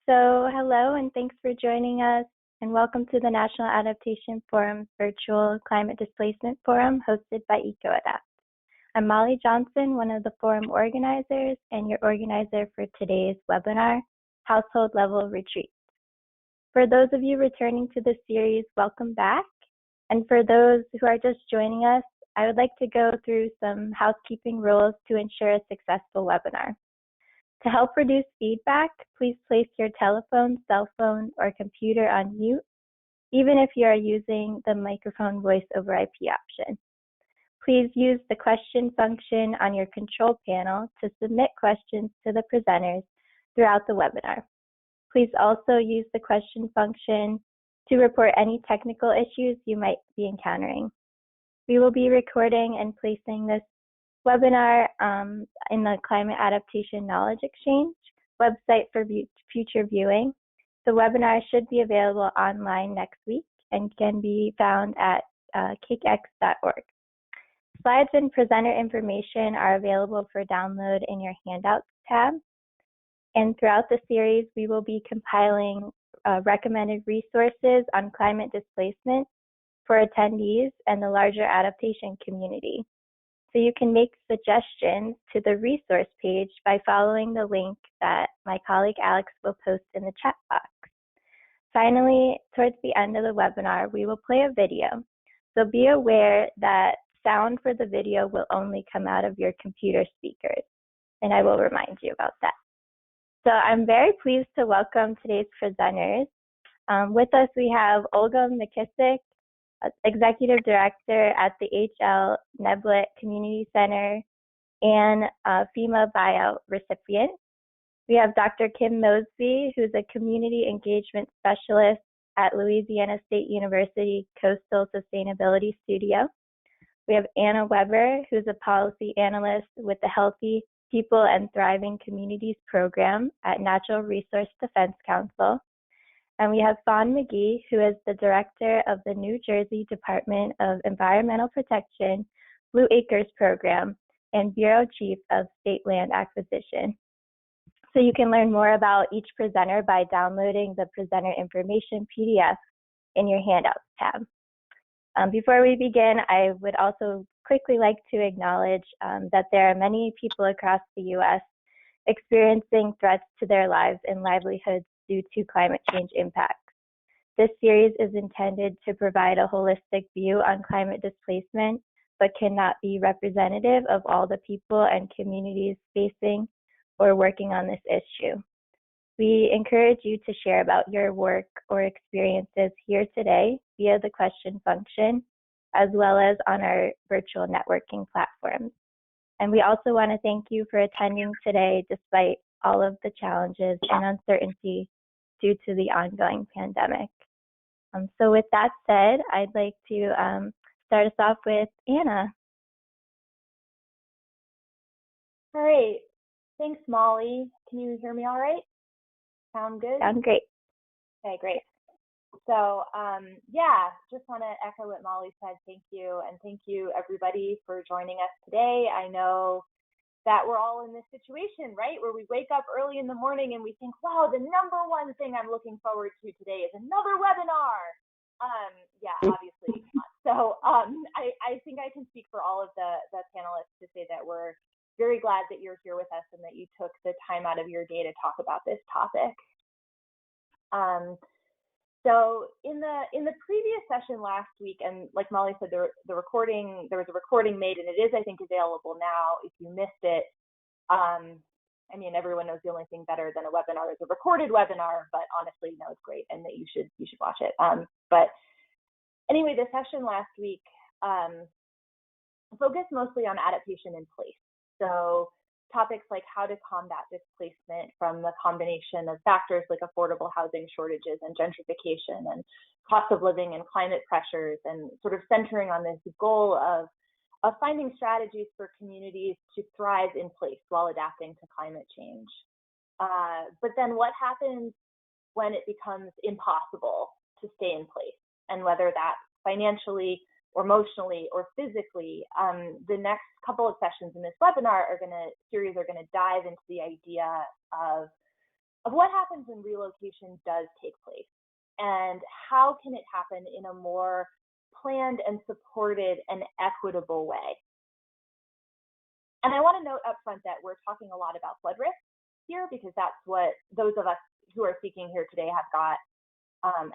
Hello and thanks for joining us, and welcome to the National Adaptation Forum's virtual Climate Displacement Forum hosted by EcoAdapt. I'm Molly Johnson, one of the forum organizers and your organizer for today's webinar, Household Level Retreat. For those of you returning to the series, welcome back. And for those who are just joining us, I would like to go through some housekeeping rules to ensure a successful webinar. To help reduce feedback, please place your telephone, cell phone, or computer on mute, even if you are using the microphone voice over IP option. Please use the question function on your control panel to submit questions to the presenters throughout the webinar. Please also use the question function to report any technical issues you might be encountering. We will be recording and placing this webinar in the Climate Adaptation Knowledge Exchange website for future viewing. The webinar should be available online next week and can be found at cakex.org. Slides and presenter information are available for download in your Handouts tab. And throughout the series, we will be compiling recommended resources on climate displacement for attendees and the larger adaptation community. So you can make suggestions to the resource page by following the link that my colleague Alex will post in the chat box. Finally, towards the end of the webinar, we will play a video. So be aware that sound for the video will only come out of your computer speakers, and I will remind you about that. So I'm very pleased to welcome today's presenters. With us, we have Olga McKissick, Executive Director at the H.L. Neblett Community Center and FEMA Buyout recipient. We have Dr. Kim Mosby, who's a Community Engagement Specialist at Louisiana State University Coastal Sustainability Studio. We have Anna Weber, who's a Policy Analyst with the Healthy People and Thriving Communities Program at Natural Resource Defense Council. And we have Fawn McGee, who is the Director of the New Jersey Department of Environmental Protection Blue Acres Program and Bureau Chief of State Land Acquisition. So you can learn more about each presenter by downloading the presenter information PDF in your Handouts tab. Before we begin, I would also quickly like to acknowledge that there are many people across the U.S. experiencing threats to their lives and livelihoods due to climate change impacts. This series is intended to provide a holistic view on climate displacement, but cannot be representative of all the people and communities facing or working on this issue. We encourage you to share about your work or experiences here today via the question function, as well as on our virtual networking platforms. And we also want to thank you for attending today despite all of the challenges and uncertainty due to the ongoing pandemic. So with that said, I'd like to start us off with Anna. All right, thanks Molly. Can you hear me all right? Sound good? Sound great. Okay, great. So yeah, just want to echo what Molly said. Thank you, and thank you everybody for joining us today. I know that we're all in this situation, right, where we wake up early in the morning and we think, wow, the number one thing I'm looking forward to today is another webinar. Yeah, obviously not. So I think I can speak for all of the panelists to say that we're very glad that you're here with us and that you took the time out of your day to talk about this topic. So in the previous session last week, and like Molly said, there was a recording made, and it is, I think, available now if you missed it. I mean, everyone knows the only thing better than a webinar is a recorded webinar, but honestly, no, it's great, and that you should watch it. But anyway, the session last week focused mostly on adaptation in place. So topics like how to combat displacement from the combination of factors like affordable housing shortages and gentrification and cost of living and climate pressures, and sort of centering on this goal of finding strategies for communities to thrive in place while adapting to climate change. But then what happens when it becomes impossible to stay in place, and whether that's financially or emotionally or physically? The next couple of sessions in this webinar series are going to dive into the idea of of what happens when relocation does take place, and how can it happen in a more planned and supported and equitable way. And I want to note up front that we're talking a lot about flood risk here, because that's what those of us who are speaking here today have got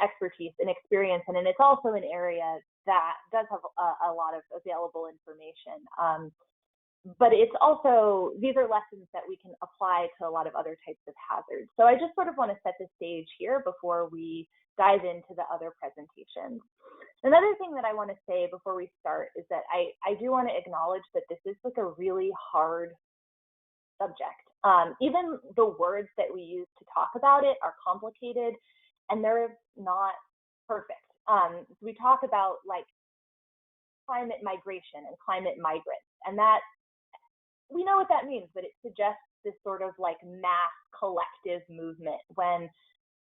expertise and experience in, and it's also an area that does have a lot of available information. But it's also, these are lessons that we can apply to a lot of other types of hazards. So I just sort of want to set the stage here before we dive into the other presentations. Another thing that I want to say before we start is that I do want to acknowledge that this is like a really hard subject. Even the words that we use to talk about it are complicated, and they're not perfect. We talk about like climate migration and climate migrants, and that, we know what that means, but it suggests this sort of like mass collective movement, when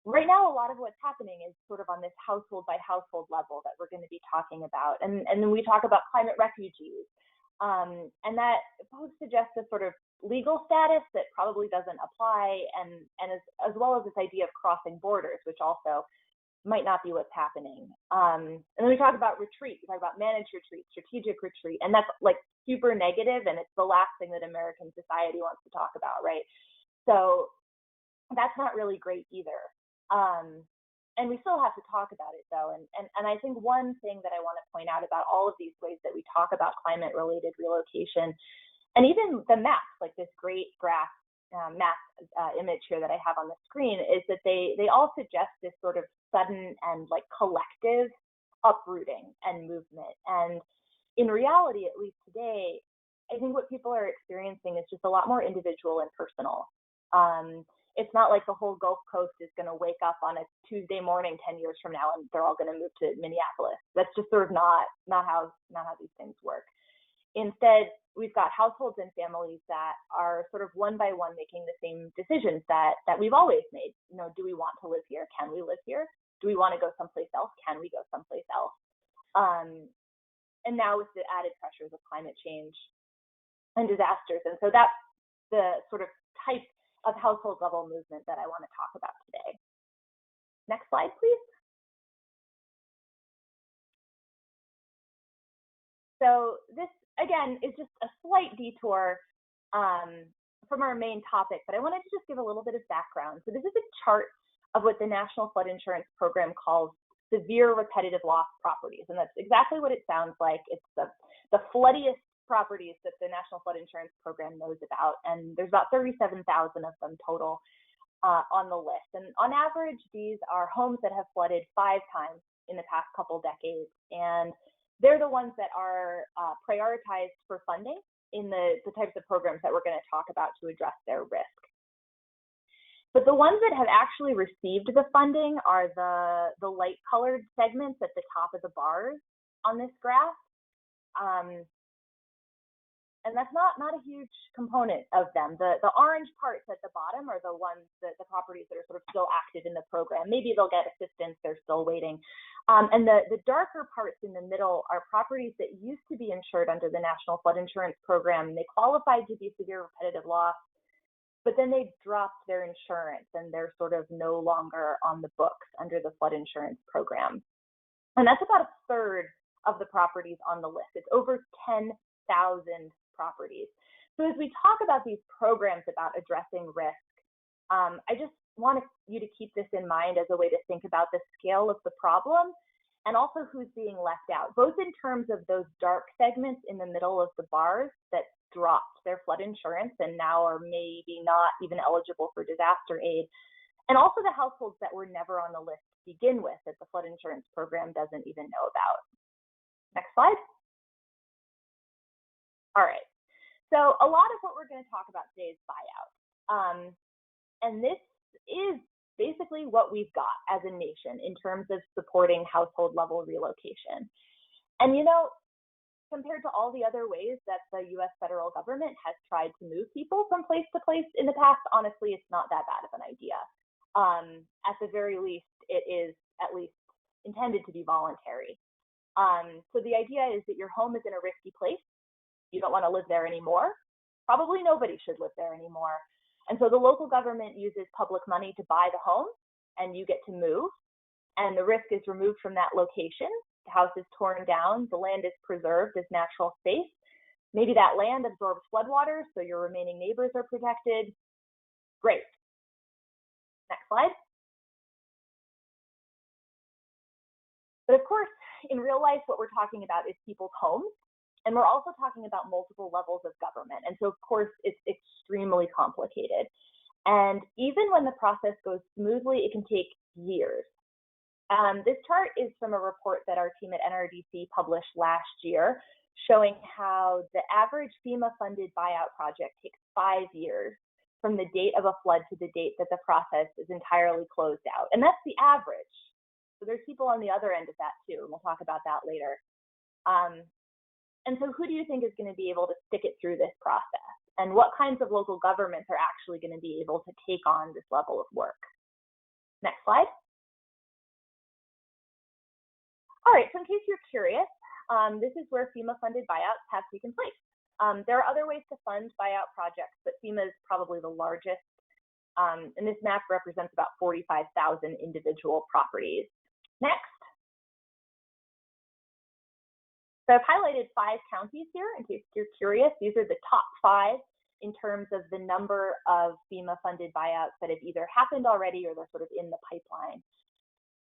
right now a lot of what's happening is sort of on this household by household level that we're going to be talking about. And then we talk about climate refugees. And that both suggests a sort of legal status that probably doesn't apply, and as well as this idea of crossing borders, which also might not be what's happening. And then we talk about retreat. We talk about managed retreat, strategic retreat, and that's like super negative, and it's the last thing that American society wants to talk about, right? So that's not really great either. And we still have to talk about it though. And I think one thing that I want to point out about all of these ways that we talk about climate-related relocation, and even the maps, like this great graph map image here that I have on the screen, is that they all suggest this sort of sudden and like collective uprooting and movement. And in reality, at least today, I think what people are experiencing is just a lot more individual and personal. It's not like the whole Gulf Coast is going to wake up on a Tuesday morning 10 years from now and they're all going to move to Minneapolis. That's just sort of not how these things work. Instead, we've got households and families that are sort of one by one making the same decisions that we've always made. You know, do we want to live here? Can we live here? Do we want to go someplace else? Can we go someplace else? And now with the added pressures of climate change and disasters. And so that's the sort of type of household level movement that I want to talk about today. Next slide, please. So this, again, is just a slight detour from our main topic, but I wanted to just give a little bit of background. So this is a chart of what the National Flood Insurance Program calls severe repetitive loss properties, and that's exactly what it sounds like. It's the floodiest properties that the National Flood Insurance Program knows about, and there's about 37,000 of them total on the list. And on average, these are homes that have flooded 5 times in the past couple decades, and they're the ones that are prioritized for funding in the types of programs that we're going to talk about to address their risk. But the ones that have actually received the funding are the light colored segments at the top of the bars on this graph. And that's not a huge component of them. The orange parts at the bottom are the ones that the properties that are sort of still active in the program. Maybe they'll get assistance, they're still waiting. And the darker parts in the middle are properties that used to be insured under the National Flood Insurance Program. They qualified to be severe repetitive loss, but then they dropped their insurance and they're sort of no longer on the books under the flood insurance program. And that's about a third of the properties on the list. It's over 10,000 properties. So as we talk about these programs about addressing risk, I just want you to keep this in mind as a way to think about the scale of the problem and also who's being left out, both in terms of those dark segments in the middle of the bars that dropped their flood insurance and now are maybe not even eligible for disaster aid, and also the households that were never on the list to begin with that the flood insurance program doesn't even know about. Next slide. All right, so a lot of what we're going to talk about today is buyout. And this is basically what we've got as a nation in terms of supporting household level relocation. And you know, compared to all the other ways that the US federal government has tried to move people from place to place in the past, honestly, it's not that bad of an idea. At the very least, it is at least intended to be voluntary. So the idea is that your home is in a risky place. You don't want to live there anymore. Probably nobody should live there anymore. And so the local government uses public money to buy the home, and you get to move, and the risk is removed from that location. The house is torn down, the land is preserved as natural space. Maybe that land absorbs floodwaters, so your remaining neighbors are protected. Great. Next slide. But of course, in real life, what we're talking about is people's homes, and we're also talking about multiple levels of government. And so, of course, it's extremely complicated. And even when the process goes smoothly, it can take years. This chart is from a report that our team at NRDC published last year, showing how the average FEMA-funded buyout project takes 5 years from the date of a flood to the date that the process is entirely closed out. And that's the average. So there's people on the other end of that too, and we'll talk about that later. And so who do you think is going to be able to stick it through this process? And what kinds of local governments are actually going to be able to take on this level of work? Next slide. All right, so in case you're curious, this is where FEMA-funded buyouts have taken place. There are other ways to fund buyout projects, but FEMA is probably the largest. And this map represents about 45,000 individual properties. Next. So I've highlighted 5 counties here in case you're curious. These are the top 5 in terms of the number of FEMA-funded buyouts that have either happened already or they're sort of in the pipeline.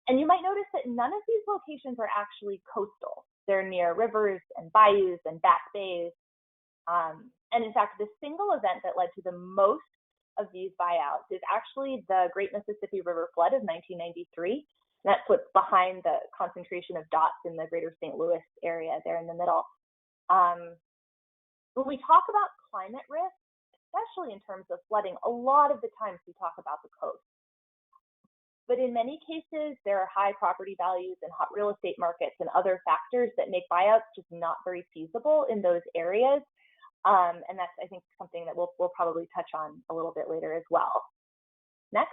And you might notice that none of these locations are actually coastal. They're near rivers and bayous and back bays. And in fact, the single event that led to the most of these buyouts is actually the Great Mississippi River Flood of 1993. That's what's behind the concentration of dots in the greater St. Louis area there in the middle. When we talk about climate risk, especially in terms of flooding, a lot of the times we talk about the coast. But in many cases, there are high property values and hot real estate markets and other factors that make buyouts just not very feasible in those areas. And that's, I think, something that we'll probably touch on a little bit later as well. Next.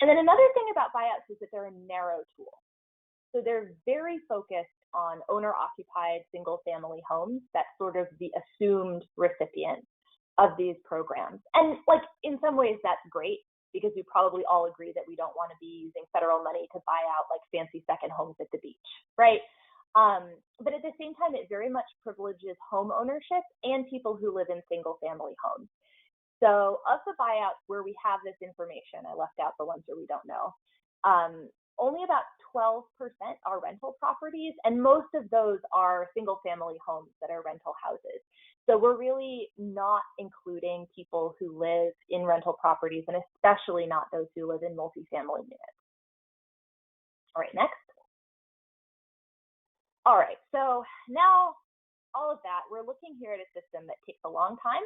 And then another thing about buyouts is that they're a narrow tool. So they're very focused on owner-occupied single-family homes. That's sort of the assumed recipient of these programs. And like in some ways that's great, because we probably all agree that we don't want to be using federal money to buy out like fancy second homes at the beach, right? But at the same time, it very much privileges home ownership and people who live in single-family homes. So of the buyouts where we have this information, I left out the ones where we don't know, only about 12% are rental properties, and most of those are single-family homes that are rental houses. So we're really not including people who live in rental properties, and especially not those who live in multifamily units. All right, next. All right, so now all of that, we're looking here at a system that takes a long time.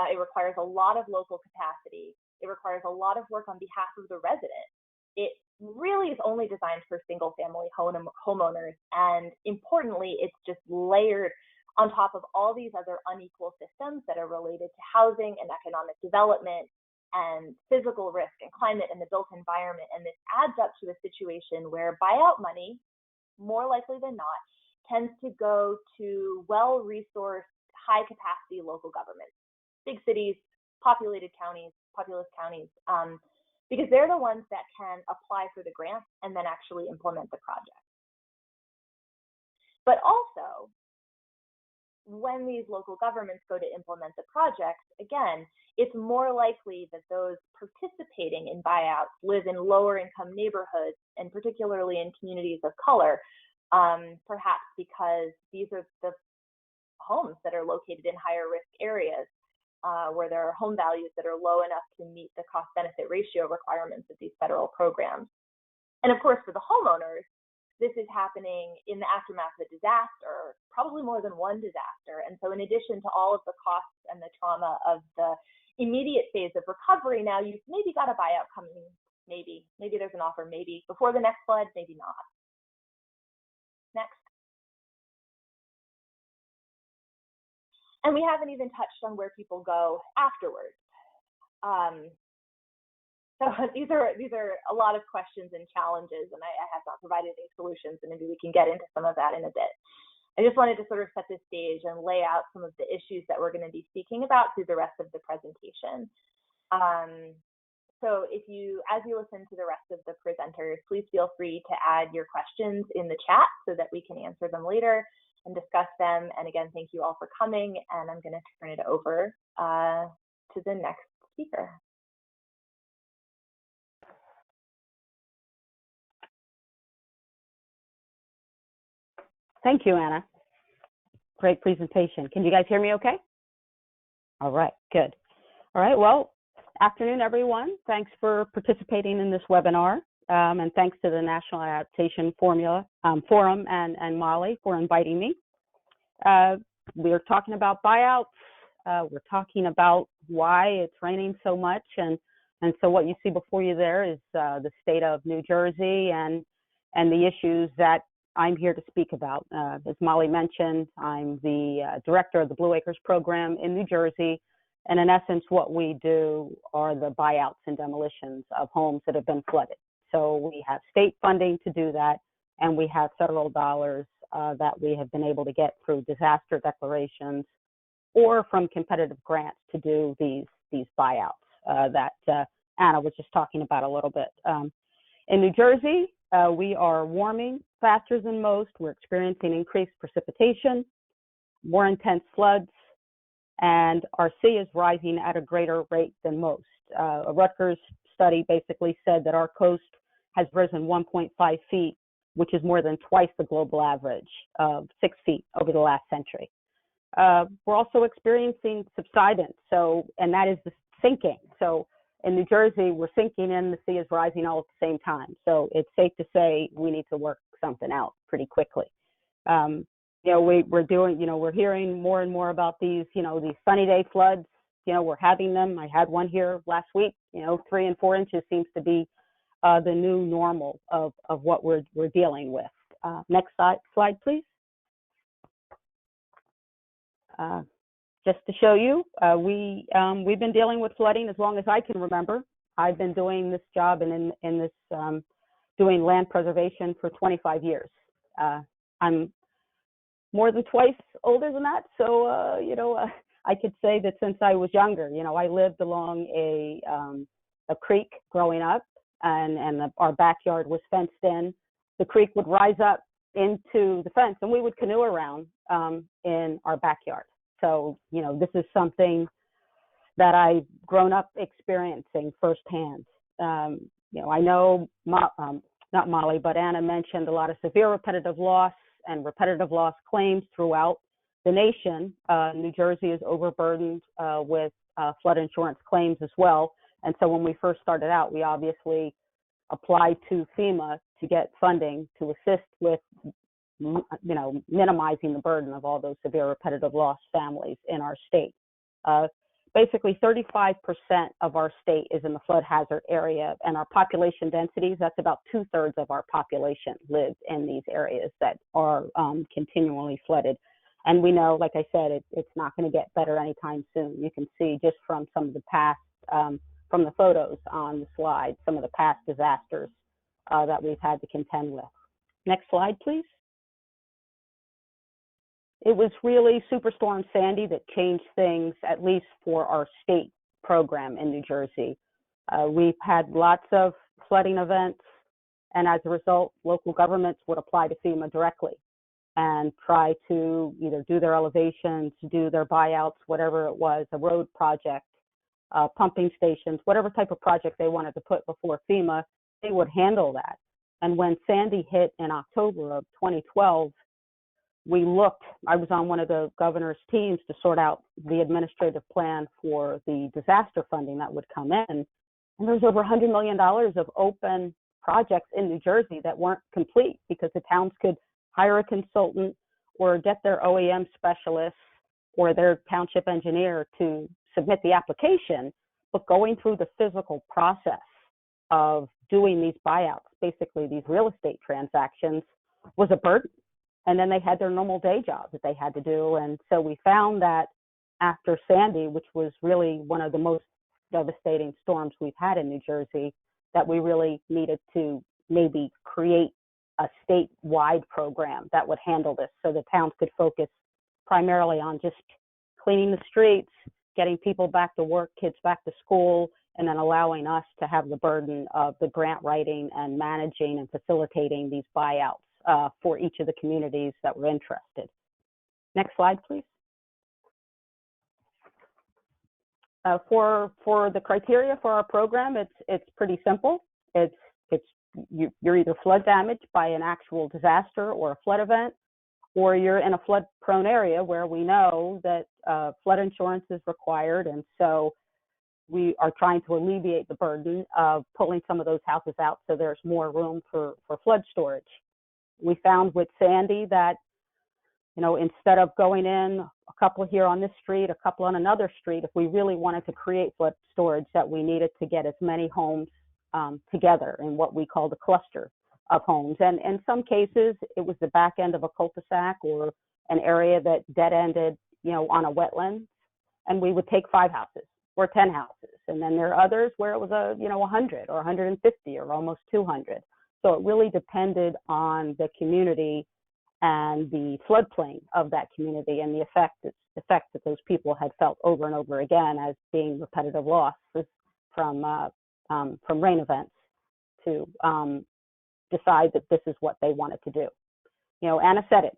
It requires a lot of local capacity. It requires a lot of work on behalf of the resident. It really is only designed for single-family homeowners, and importantly, it's just layered on top of all these other unequal systems that are related to housing and economic development and physical risk and climate and the built environment. And this adds up to a situation where buyout money, more likely than not, tends to go to well-resourced, high-capacity local governments, big cities, populous counties, because they're the ones that can apply for the grant and then actually implement the project. But also, when these local governments go to implement the projects, again, it's more likely that those participating in buyouts live in lower income neighborhoods, and particularly in communities of color, perhaps because these are the homes that are located in higher risk areas, where there are home values that are low enough to meet the cost-benefit ratio requirements of these federal programs. And of course, for the homeowners, this is happening in the aftermath of a disaster, probably more than one disaster. And so in addition to all of the costs and the trauma of the immediate phase of recovery, now you've maybe got a buyout coming, maybe there's an offer, maybe before the next flood, maybe not. Next. And we haven't even touched on where people go afterwards. So these are a lot of questions and challenges, and I have not provided any solutions, and maybe we can get into some of that in a bit. I just wanted to sort of set the stage and lay out some of the issues that we're going to be speaking about through the rest of the presentation. So if you, as you listen to the rest of the presenters, please feel free to add your questions in the chat so that we can answer them later and discuss them. And again, thank you all for coming, and I'm going to turn it over to the next speaker. Thank you, Anna. Great presentation. Can you guys hear me okay? All right, good. All right, well, afternoon, everyone. Thanks for participating in this webinar, and thanks to the National Adaptation Forum and Molly for inviting me. We're talking about buyouts. We're talking about why it's raining so much, and so what you see before you there is the state of New Jersey and the issues that I'm here to speak about. As Molly mentioned, I'm the director of the Blue Acres program in New Jersey. And in essence, what we do are the buyouts and demolitions of homes that have been flooded. So we have state funding to do that, and we have federal dollars that we have been able to get through disaster declarations or from competitive grants to do these buyouts that Anna was just talking about a little bit. In New Jersey, we are warming faster than most. We're experiencing increased precipitation, more intense floods, and our sea is rising at a greater rate than most. A Rutgers study basically said that our coast has risen 1.5 feet, which is more than twice the global average of 6 feet over the last century. We're also experiencing subsidence, and that is the sinking. So in New Jersey, we're sinking in, the sea is rising all at the same time. So it's safe to say we need to work something out pretty quickly. We're hearing more and more about these sunny day floods. We're having them. I had one here last week. 3 and 4 inches seems to be the new normal of what we're dealing with. Next slide, please. Just to show you, we've been dealing with flooding as long as I can remember. I've been doing this job and in this doing land preservation for 25 years. I'm more than twice older than that, so I could say that since I was younger, I lived along a creek growing up, and our backyard was fenced in. The creek would rise up into the fence, and we would canoe around in our backyard. So this is something that I've grown up experiencing firsthand. I know not Molly, but Anna mentioned a lot of severe repetitive loss and repetitive loss claims throughout the nation. New Jersey is overburdened with flood insurance claims as well. And so when we first started out, we obviously applied to FEMA to get funding to assist with minimizing the burden of all those severe repetitive loss families in our state. Basically, 35% of our state is in the flood hazard area, and our population densities, that's about 2/3 of our population lives in these areas that are continually flooded. And we know, like I said, it's not going to get better anytime soon. You can see just from some of the past, from the photos on the slide, some of the past disasters that we've had to contend with. Next slide, please. It was really Superstorm Sandy that changed things, at least for our state program in New Jersey. We've had lots of flooding events, and as a result, local governments would apply to FEMA directly and try to either do their elevations, do their buyouts, whatever it was, a road project, pumping stations, whatever type of project they wanted to put before FEMA, they would handle that. And when Sandy hit in October of 2012, I was on one of the governor's teams to sort out the administrative plan for the disaster funding that would come in. And there's over $100 million of open projects in New Jersey that weren't complete because the towns could hire a consultant or get their OEM specialists or their township engineer to submit the application, but going through the physical process of doing these buyouts, basically these real estate transactions, was a burden. And then they had their normal day job that they had to do. And so we found that after Sandy, which was really one of the most devastating storms we've had in New Jersey, that we really needed to maybe create a statewide program that would handle this, so the towns could focus primarily on just cleaning the streets, getting people back to work, kids back to school, and then allowing us to have the burden of the grant writing and managing and facilitating these buyouts for each of the communities that were interested. Next slide, please. For the criteria for our program, it's pretty simple. You're either flood damaged by an actual disaster or a flood event, or you're in a flood-prone area where we know that flood insurance is required, and so we are trying to alleviate the burden of pulling some of those houses out so there's more room for flood storage. We found with Sandy that, you know, instead of going in a couple here on this street, a couple on another street, if we really wanted to create flood storage, that we needed to get as many homes together in what we call the cluster of homes. And in some cases, it was the back end of a cul-de-sac or an area that dead-ended, you know, on a wetland, and we would take 5 houses or 10 houses. And then there are others where it was 100 or 150 or almost 200. So it really depended on the community and the floodplain of that community and the effect that those people had felt over and over again as being repetitive losses from rain events to decide that this is what they wanted to do. You know, Anna said it,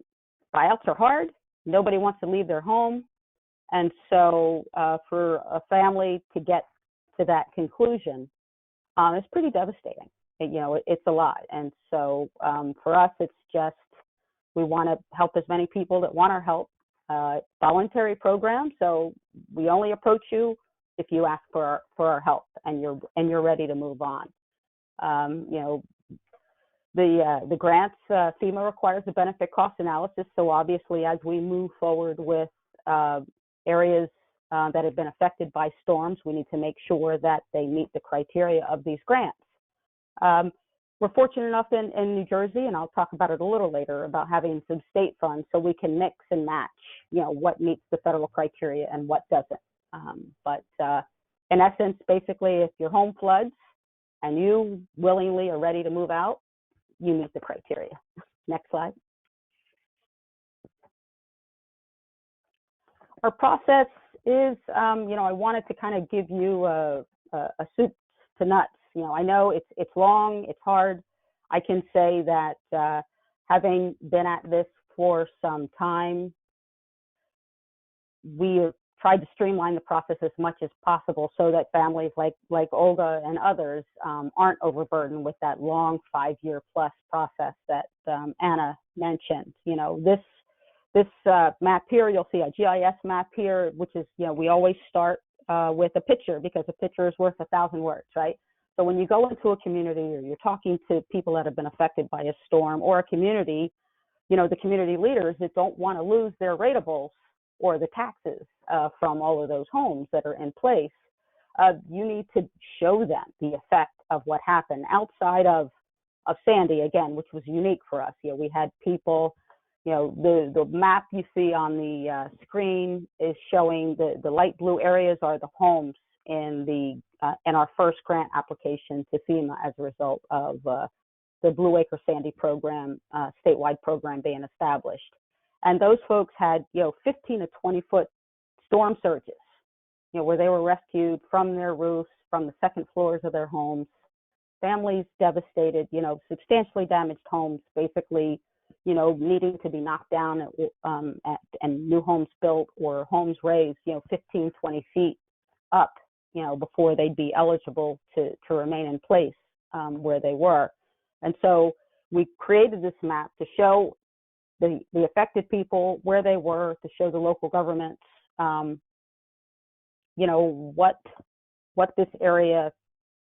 buyouts are hard. Nobody wants to leave their home. And so for a family to get to that conclusion, it's pretty devastating. It's a lot. And so for us, it's just, we want to help as many people that want our help. Voluntary program, so we only approach you if you ask for our help and you're ready to move on. The grants, FEMA requires a benefit cost analysis. So obviously, as we move forward with areas that have been affected by storms, we need to make sure that they meet the criteria of these grants. We're fortunate enough in New Jersey, and I'll talk about it a little later, about having some state funds so we can mix and match, what meets the federal criteria and what doesn't. But in essence, basically, if your home floods and you willingly are ready to move out, you meet the criteria. Next slide. Our process is, I wanted to kind of give you a soup to nuts. I know it's long, it's hard. I can say that having been at this for some time, we tried to streamline the process as much as possible so that families like Olga and others aren't overburdened with that long 5-year plus process that Anna mentioned. This map here, you'll see a GIS map here, which is, we always start with a picture because a picture is worth 1,000 words, right? So when you go into a community or you're talking to people that have been affected by a storm or a community, the community leaders that don't want to lose their ratables or the taxes from all of those homes that are in place, you need to show them the effect of what happened outside of Sandy, again, which was unique for us. We had people, the map you see on the screen is showing the light blue areas are the homes in our first grant application to FEMA as a result of the Blue Acre Sandy program, statewide program being established. And those folks had, 15 to 20 foot storm surges, where they were rescued from their roofs, from the second floors of their homes, families devastated, substantially damaged homes, basically, needing to be knocked down and new homes built or homes raised, 15, 20 feet up, before they'd be eligible to remain in place where they were. And so we created this map to show the affected people where they were, to show the local governments,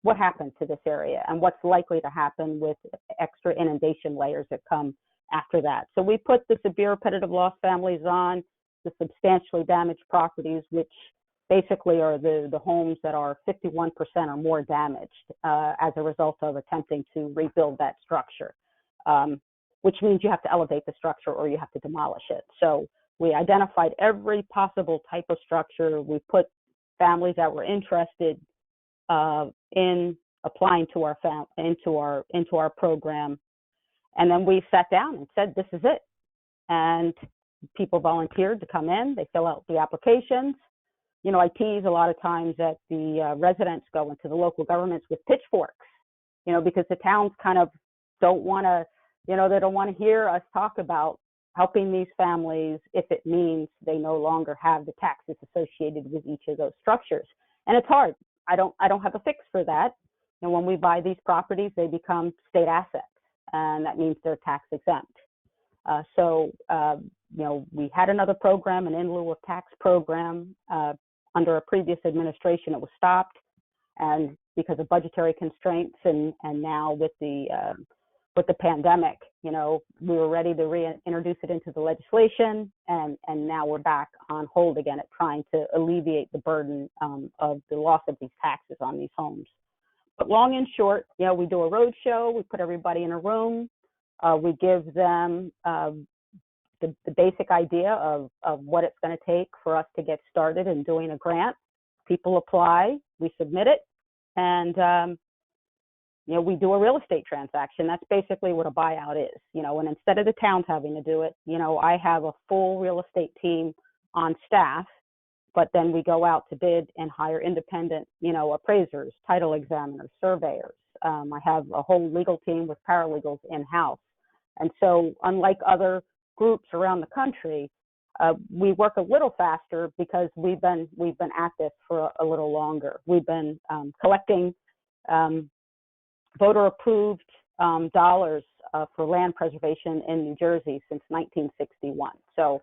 what happened to this area and what's likely to happen with extra inundation layers that come after that. So we put the severe repetitive loss families on, the substantially damaged properties, which basically are the homes that are 51% or more damaged as a result of attempting to rebuild that structure, which means you have to elevate the structure or you have to demolish it. So we identified every possible type of structure. We put families that were interested in applying to into our program, And then we sat down and said, this is it. And people volunteered to come in. They fill out the applications. You know, I tease a lot of times that the residents go into the local governments with pitchforks, you know, because the towns kind of don't want to, you know, they don't want to hear us talk about helping these families if it means they no longer have the taxes associated with each of those structures. And it's hard. I don't have a fix for that. And when we buy these properties, they become state assets, and that means they're tax exempt. You know, we had another program, an in lieu of tax program. Under a previous administration, it was stopped, and because of budgetary constraints, and now with the pandemic, you know, we were ready to reintroduce it into the legislation, and now we're back on hold again at trying to alleviate the burden of the loss of these taxes on these homes. But long and short, you know, we do a road show, we put everybody in a room, we give them the basic idea of what it's going to take for us to get started in doing a grant. People apply, we submit it, and you know, we do a real estate transaction. That's basically what a buyout is, you know, and instead of the towns having to do it, you know, I have a full real estate team on staff, but then we go out to bid and hire independent, you know, appraisers, title examiners, surveyors. I have a whole legal team with paralegals in-house. And so unlike other groups around the country, we work a little faster because we've been at this for a little longer. We've been collecting voter-approved dollars for land preservation in New Jersey since 1961. So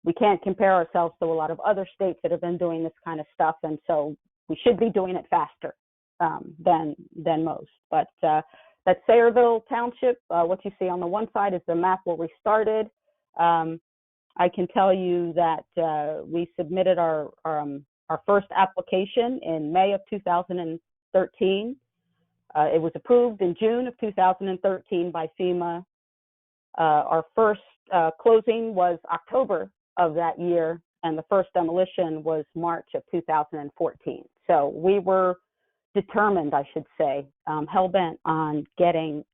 we can't compare ourselves to a lot of other states that have been doing this kind of stuff, and so we should be doing it faster than most. But that's Sayreville Township. What you see on the one side is the map where we started. I can tell you that we submitted our first application in May of 2013. It was approved in June of 2013 by FEMA. Our first closing was October of that year, and the first demolition was March of 2014. So we were determined, I should say, hell-bent on getting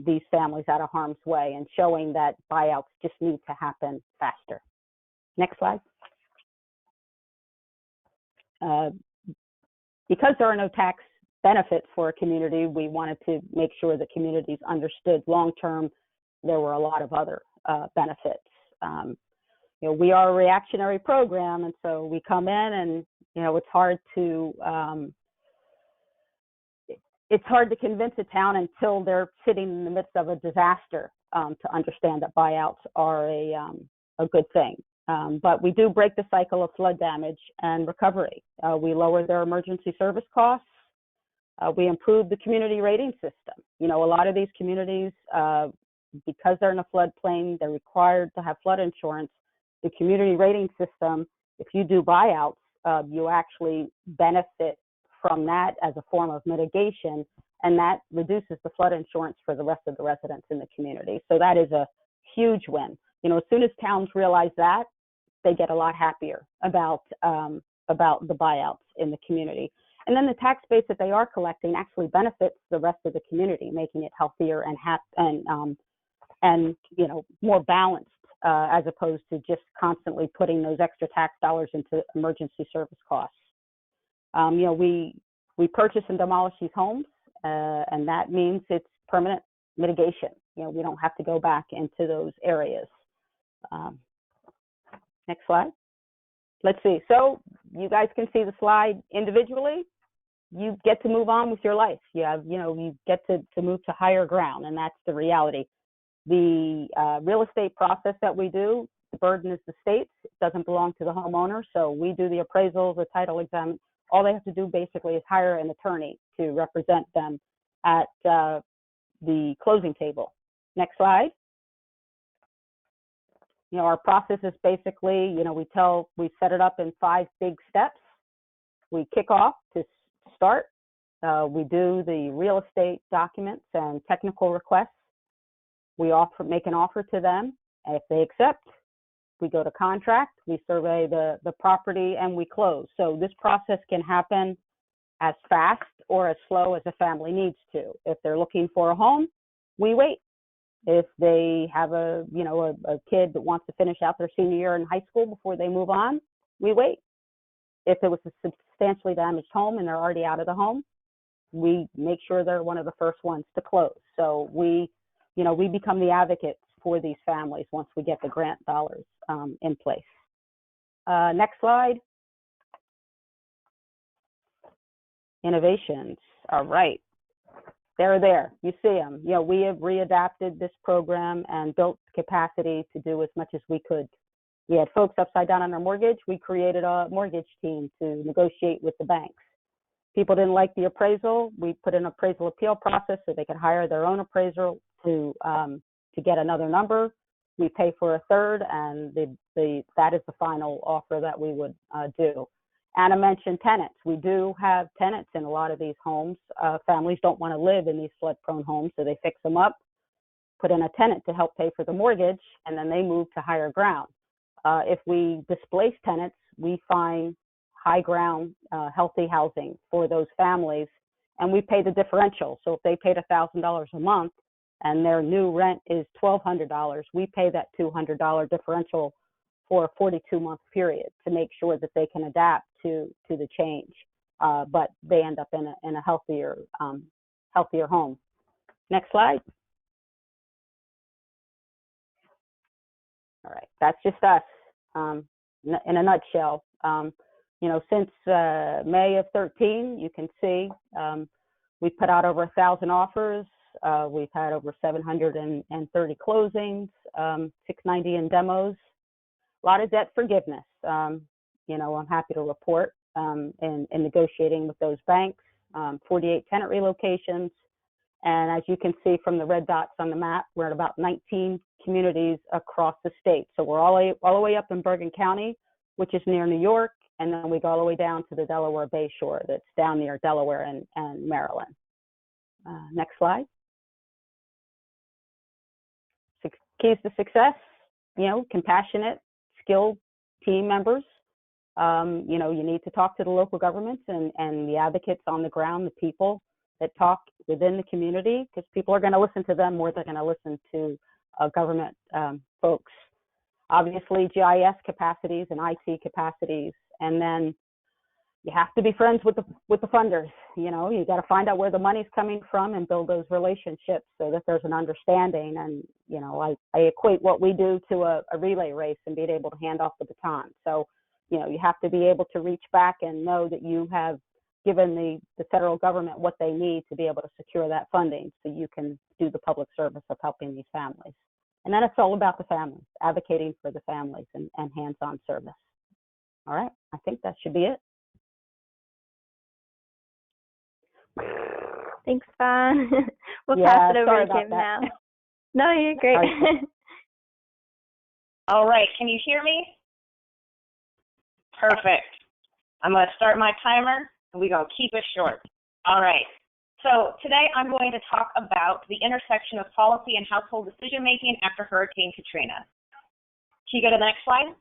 these families out of harm's way and showing that buyouts just need to happen faster. Next slide. Because there are no tax benefits for a community, we wanted to make sure the communities understood long-term there were a lot of other benefits. You know, we are a reactionary program, and so we come in and, you know, it's hard to convince a town until they're sitting in the midst of a disaster to understand that buyouts are a good thing. But we do break the cycle of flood damage and recovery. We lower their emergency service costs. We improve the community rating system. You know, a lot of these communities, because they're in a floodplain, they're required to have flood insurance. The community rating system, if you do buyouts, you actually benefit from that as a form of mitigation, and that reduces the flood insurance for the rest of the residents in the community. So that is a huge win. You know, as soon as towns realize that, they get a lot happier about the buyouts in the community. And then the tax base that they are collecting actually benefits the rest of the community, making it healthier and you know, more balanced as opposed to just constantly putting those extra tax dollars into emergency service costs. You know, we purchase and demolish these homes, and that means it's permanent mitigation. You know, we don't have to go back into those areas. Next slide. Let's see. So you guys can see the slide individually. You get to move on with your life. You have, you know, you get to move to higher ground, and that's the reality. The real estate process that we do, the burden is the state's. It doesn't belong to the homeowner. So we do the appraisals, the title exam. All they have to do basically is hire an attorney to represent them at the closing table. Next slide. You know, our process is basically, you know, we set it up in 5 big steps. We kick off to start. We do the real estate documents and technical requests. We make an offer to them, and if they accept, we go to contract, we survey the property, and we close. So this process can happen as fast or as slow as a family needs to. If they're looking for a home, we wait. If they have a kid that wants to finish out their senior year in high school before they move on, we wait. If it was a substantially damaged home and they're already out of the home, we make sure they're one of the first ones to close. So we become the advocates for these families once we get the grant dollars in place. Next slide. Innovations. All right. They're there. You see them. We have readapted this program and built capacity to do as much as we could. We had folks upside down on their mortgage. We created a mortgage team to negotiate with the banks. People didn't like the appraisal. We put an appraisal appeal process so they could hire their own appraiser to get another number. We pay for a third, and that is the final offer that we would do. Anna mentioned tenants. We do have tenants in a lot of these homes. Families don't want to live in these flood-prone homes, so they fix them up, put in a tenant to help pay for the mortgage, and then they move to higher ground. If we displace tenants, we find high ground, healthy housing for those families, and we pay the differential. So if they paid $1,000 a month and their new rent is $1,200, we pay that $200 differential for a 42-month period to make sure that they can adapt to the change, but they end up in a healthier home. Next slide. All right, that's just us in a nutshell. Since May of 13, you can see we've put out over 1,000 offers. We've had over 730 closings, 690 in demos. A lot of debt forgiveness. I'm happy to report in negotiating with those banks, 48 tenant relocations. And as you can see from the red dots on the map, we're at about 19 communities across the state. So we're all the way up in Bergen County, which is near New York, and then we go all the way down to the Delaware Bay Shore that's down near Delaware and Maryland. Next slide. Keys to success, compassionate, skilled team members. You need to talk to the local governments and the advocates on the ground, the people that talk within the community, because people are going to listen to them more than they're going to listen to government folks. Obviously, GIS capacities and IT capacities, and then you have to be friends with the funders. You got to find out where the money's coming from and build those relationships so that there's an understanding. And I equate what we do to a relay race and being able to hand off the baton. So you have to be able to reach back and know that you have given the federal government what they need to be able to secure that funding so you can do the public service of helping these families. And then it's all about the families, advocating for the families and hands-on service. All right, I think that should be it. Thanks, Fawn. We'll pass it over to Kim now. No, you're great. All right, can you hear me? Perfect. I'm going to start my timer, and we're going to keep it short. All right. So today I'm going to talk about the intersection of policy and household decision-making after Hurricane Katrina. Can you go to the next slide?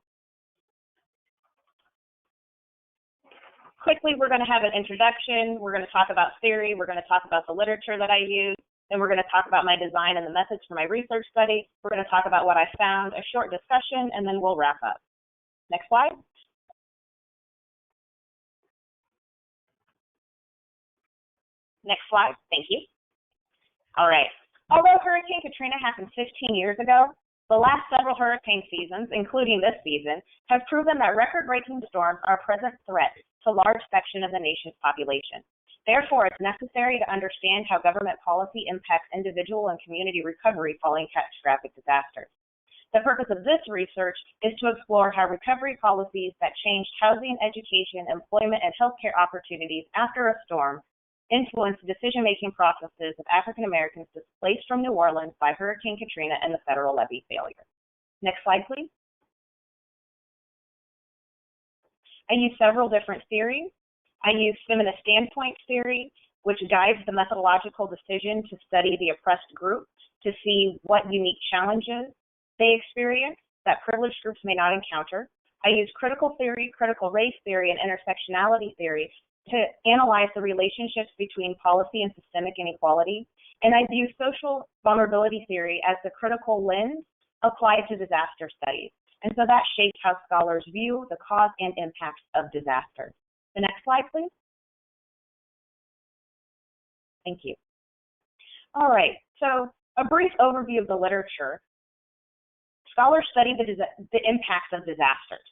Quickly, we're going to have an introduction. We're going to talk about theory. We're going to talk about the literature that I use. Then we're going to talk about my design and the methods for my research study. We're going to talk about what I found, a short discussion, and then we'll wrap up. Next slide. Next slide. Thank you. All right. Although Hurricane Katrina happened 15 years ago, the last several hurricane seasons, including this season, have proven that record-breaking storms are a present threat to a large section of the nation's population. Therefore, it's necessary to understand how government policy impacts individual and community recovery following catastrophic disasters. The purpose of this research is to explore how recovery policies that changed housing, education, employment, and healthcare opportunities after a storm influence the decision-making processes of African Americans displaced from New Orleans by Hurricane Katrina and the federal levee failure. Next slide, please. I use several different theories. I use feminist standpoint theory, which guides the methodological decision to study the oppressed group to see what unique challenges they experience that privileged groups may not encounter. I use critical theory, critical race theory, and intersectionality theory to analyze the relationships between policy and systemic inequality, and I view social vulnerability theory as the critical lens applied to disaster studies. And so that shapes how scholars view the cause and impacts of disasters. The next slide, please. Thank you. All right, so a brief overview of the literature. Scholars study the impacts of disasters.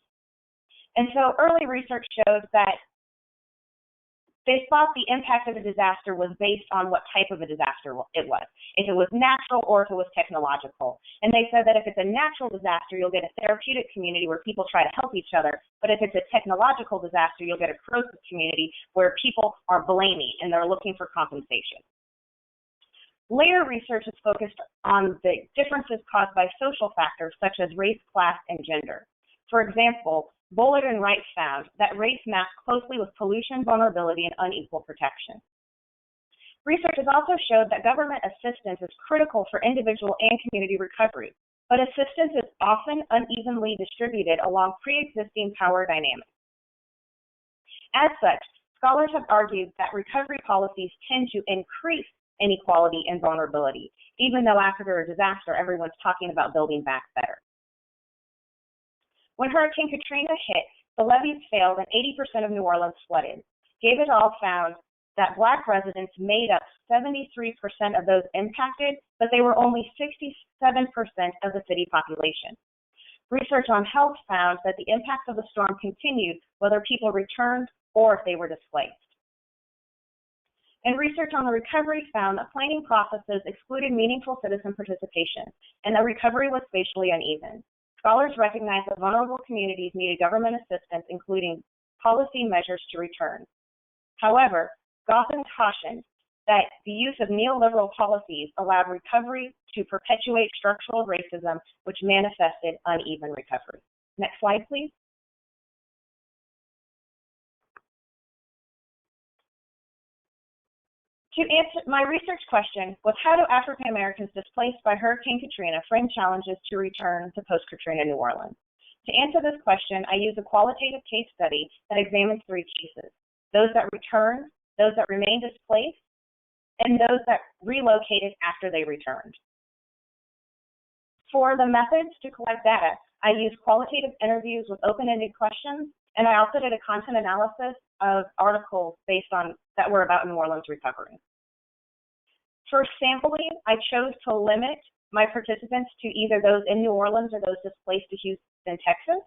And so early research shows that they thought the impact of a disaster was based on what type of a disaster it was, if it was natural or if it was technological. And they said that if it's a natural disaster, you'll get a therapeutic community where people try to help each other. But if it's a technological disaster, you'll get a corrosive community where people are blaming and they're looking for compensation. Later research is focused on the differences caused by social factors such as race, class, and gender. For example, Bullard and Wright found that race mapped closely with pollution, vulnerability, and unequal protection. Research has also showed that government assistance is critical for individual and community recovery, but assistance is often unevenly distributed along pre-existing power dynamics. As such, scholars have argued that recovery policies tend to increase inequality and vulnerability, even though after a disaster, everyone's talking about building back better. When Hurricane Katrina hit, the levees failed and 80% of New Orleans flooded. David All found that Black residents made up 73% of those impacted, but they were only 67% of the city population. Research on health found that the impacts of the storm continued whether people returned or if they were displaced. And research on the recovery found that planning processes excluded meaningful citizen participation and that recovery was spatially uneven. Scholars recognize that vulnerable communities needed government assistance, including policy measures to return. However, Goffin cautioned that the use of neoliberal policies allowed recovery to perpetuate structural racism, which manifested uneven recovery. Next slide, please. To answer my research question was, how do African Americans displaced by Hurricane Katrina frame challenges to return to post-Katrina New Orleans? To answer this question, I use a qualitative case study that examines 3 cases: those that returned, those that remained displaced, and those that relocated after they returned. For the methods to collect data, I used qualitative interviews with open-ended questions, and I also did a content analysis of articles based on that were about New Orleans recovery. For sampling, I chose to limit my participants to either those in New Orleans or those displaced to Houston, Texas.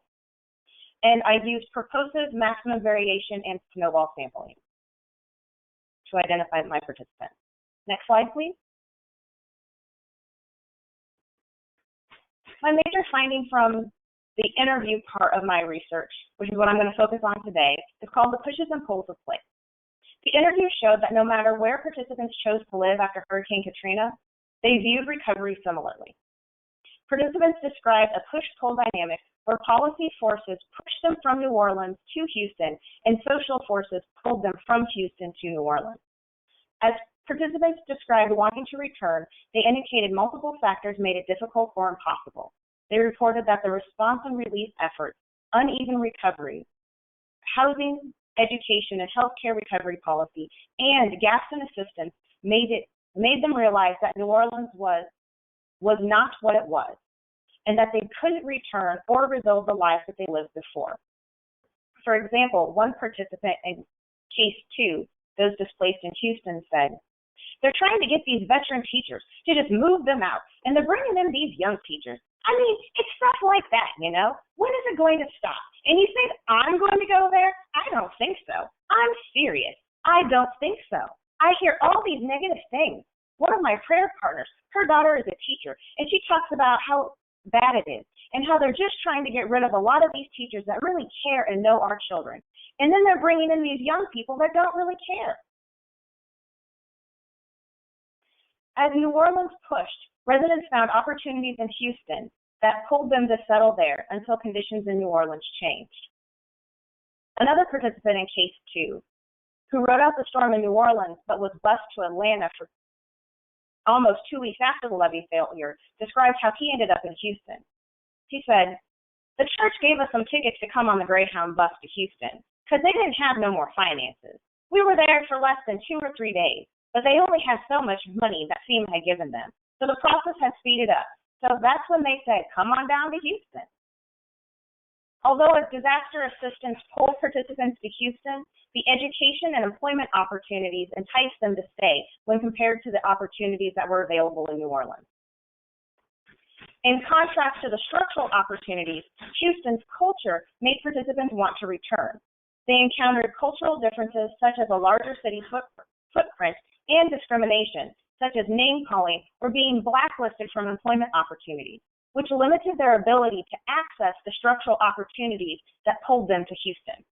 And I used purposive maximum variation and snowball sampling to identify my participants. Next slide, please. My major finding from the interview part of my research, which is what I'm going to focus on today, is called the pushes and pulls of place. The interview showed that no matter where participants chose to live after Hurricane Katrina, they viewed recovery similarly. Participants described a push-pull dynamic where policy forces pushed them from New Orleans to Houston and social forces pulled them from Houston to New Orleans. As participants described wanting to return, they indicated multiple factors made it difficult or impossible. They reported that the response and relief efforts, uneven recovery, housing, education, and healthcare recovery policy, and gaps in assistance made them realize that New Orleans was not what it was, and that they couldn't return or rebuild the lives that they lived before. For example, one participant in case 2, those displaced in Houston, said, "They're trying to get these veteran teachers to just move them out, and they're bringing in these young teachers. I mean, it's stuff like that, you know? When is it going to stop? And you think I'm going to go there? I don't think so. I'm serious. I don't think so. I hear all these negative things. One of my prayer partners, her daughter is a teacher, and she talks about how bad it is and how they're just trying to get rid of a lot of these teachers that really care and know our children. And then they're bringing in these young people that don't really care." As New Orleans pushed, residents found opportunities in Houston that pulled them to settle there until conditions in New Orleans changed. Another participant in case 2, who rode out the storm in New Orleans but was bused to Atlanta for almost 2 weeks after the levee failure, described how he ended up in Houston. He said, "The church gave us some tickets to come on the Greyhound bus to Houston because they didn't have no more finances. We were there for less than 2 or 3 days, but they only had so much money that FEMA had given them. So the process had speeded up. So that's when they said, come on down to Houston. Although as disaster assistance pulled participants to Houston, the education and employment opportunities enticed them to stay when compared to the opportunities that were available in New Orleans. In contrast to the structural opportunities, Houston's culture made participants want to return. They encountered cultural differences such as a larger city footprint and discrimination, such as name-calling or being blacklisted from employment opportunities, which limited their ability to access the structural opportunities that pulled them to Houston.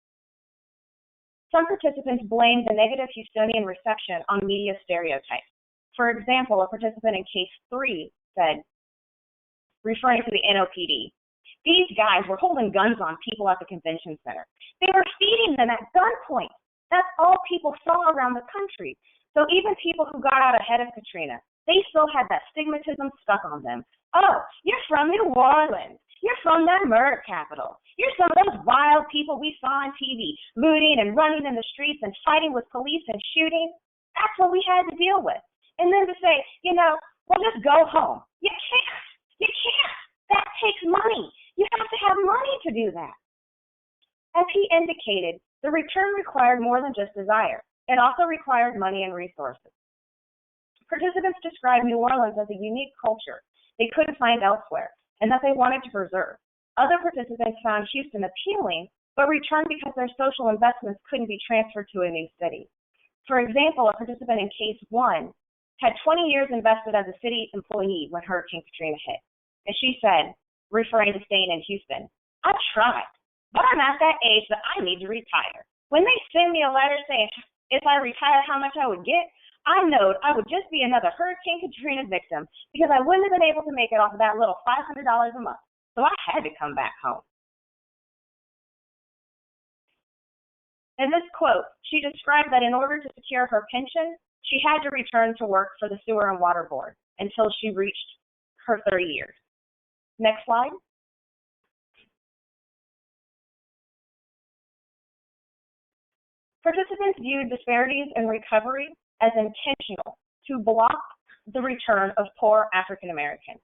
Some participants blamed the negative Houstonian reception on media stereotypes. For example, a participant in case 3 said, referring to the NOPD, these guys were holding guns on people at the convention center. They were feeding them at gunpoint. That's all people saw around the country. So even people who got out ahead of Katrina, they still had that stigmatism stuck on them. Oh, you're from New Orleans. You're from that murder capital. You're some of those wild people we saw on TV, looting and running in the streets and fighting with police and shooting. That's what we had to deal with. And then to say, well, just go home. You can't. You can't. That takes money. You have to have money to do that. As he indicated, the return required more than just desire. It also required money and resources. Participants described New Orleans as a unique culture they couldn't find elsewhere and that they wanted to preserve. Other participants found Houston appealing, but returned because their social investments couldn't be transferred to a new city. For example, a participant in case 1 had 20 years invested as a city employee when Hurricane Katrina hit. And she said, referring to staying in Houston, I tried, but I'm at that age that I need to retire. When they send me a letter saying if I retire how much I would get, I knowed I would just be another Hurricane Katrina victim because I wouldn't have been able to make it off of that little $500 a month. So I had to come back home. In this quote, she described that in order to secure her pension, she had to return to work for the Sewer and Water Board until she reached her 30 years. Next slide. Participants viewed disparities in recovery as intentional to block the return of poor African Americans.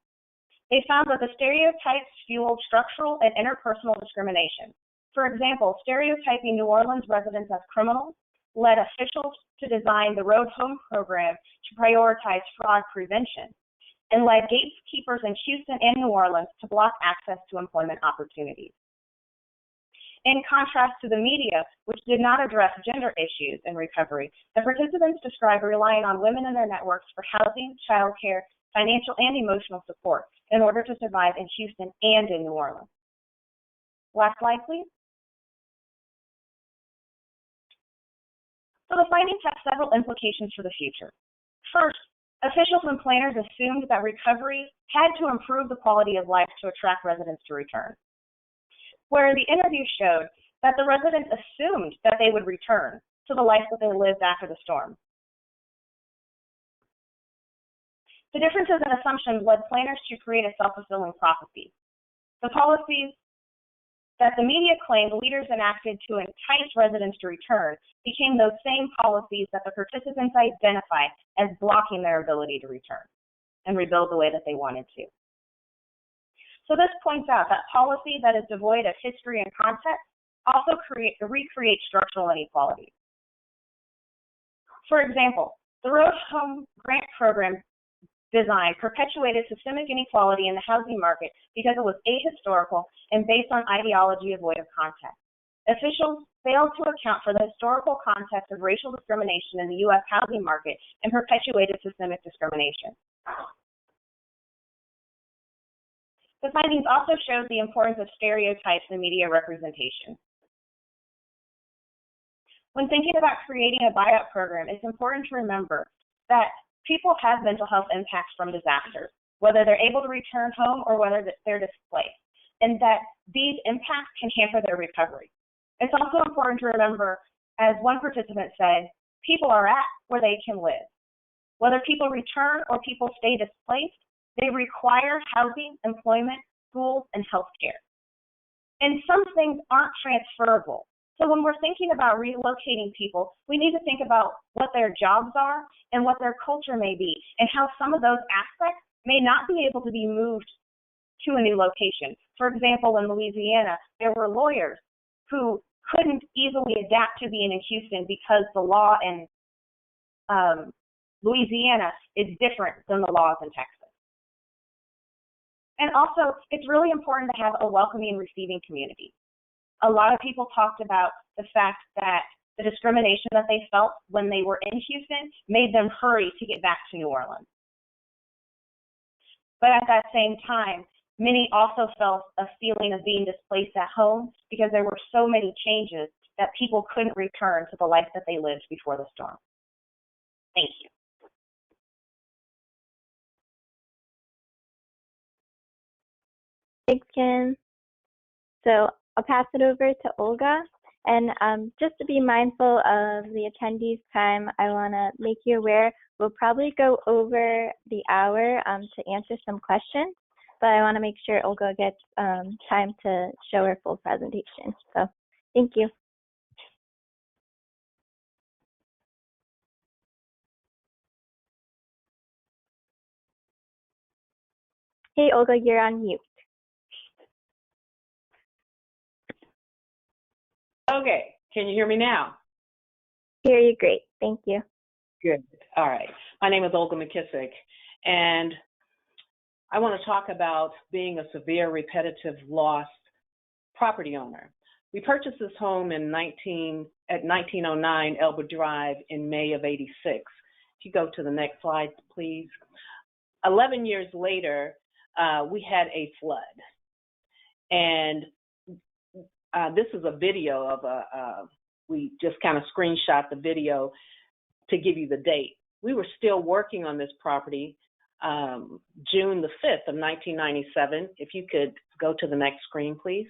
They found that the stereotypes fueled structural and interpersonal discrimination. For example, stereotyping New Orleans residents as criminals led officials to design the Road Home program to prioritize fraud prevention, and led gatekeepers in Houston and New Orleans to block access to employment opportunities. In contrast to the media, which did not address gender issues in recovery, the participants described relying on women in their networks for housing, childcare, financial, and emotional support in order to survive in Houston and in New Orleans. Last slide, please. So the findings have several implications for the future. First, officials and planners assumed that recovery had to improve the quality of life to attract residents to return, where the interview showed that the residents assumed that they would return to the life that they lived after the storm. The differences in assumptions led planners to create a self-fulfilling prophecy. The policies that the media claimed leaders enacted to entice residents to return became those same policies that the participants identified as blocking their ability to return and rebuild the way that they wanted to. So this points out that policy that is devoid of history and context also recreates structural inequality. For example, the Road Home Grant Program design perpetuated systemic inequality in the housing market because it was ahistorical and based on ideology devoid of context. Officials failed to account for the historical context of racial discrimination in the U.S. housing market and perpetuated systemic discrimination. The findings also showed the importance of stereotypes in media representation. When thinking about creating a buyout program, it's important to remember that people have mental health impacts from disasters, whether they're able to return home or whether they're displaced, and that these impacts can hamper their recovery. It's also important to remember, as one participant said, people are at where they can live. Whether people return or people stay displaced, they require housing, employment, schools, and health care. And some things aren't transferable. So when we're thinking about relocating people, we need to think about what their jobs are and what their culture may be, and how some of those aspects may not be able to be moved to a new location. For example, in Louisiana, there were lawyers who couldn't easily adapt to being in Houston because the law in Louisiana is different than the laws in Texas. And also, it's really important to have a welcoming, receiving community. A lot of people talked about the fact that the discrimination that they felt when they were in Houston made them hurry to get back to New Orleans. But at that same time, many also felt a feeling of being displaced at home because there were so many changes that people couldn't return to the life that they lived before the storm. Thank you. Thanks, Kim. So I'll pass it over to Olga. And just to be mindful of the attendees' time, I want to make you aware we'll probably go over the hour to answer some questions, but I want to make sure Olga gets time to show her full presentation. So thank you. Hey, Olga, you're on mute. Okay, can you hear me now? Hear you great. Thank you. Good. All right. My name is Olga McKissick, and I want to talk about being a severe repetitive loss property owner. We purchased this home at 1909 Elba Drive in May of '86. If you go to the next slide, please. 11 years later, we had a flood, and this is a video of we just kind of screenshot the video to give you the date. We were still working on this property June the 5th of 1997. If you could go to the next screen, please.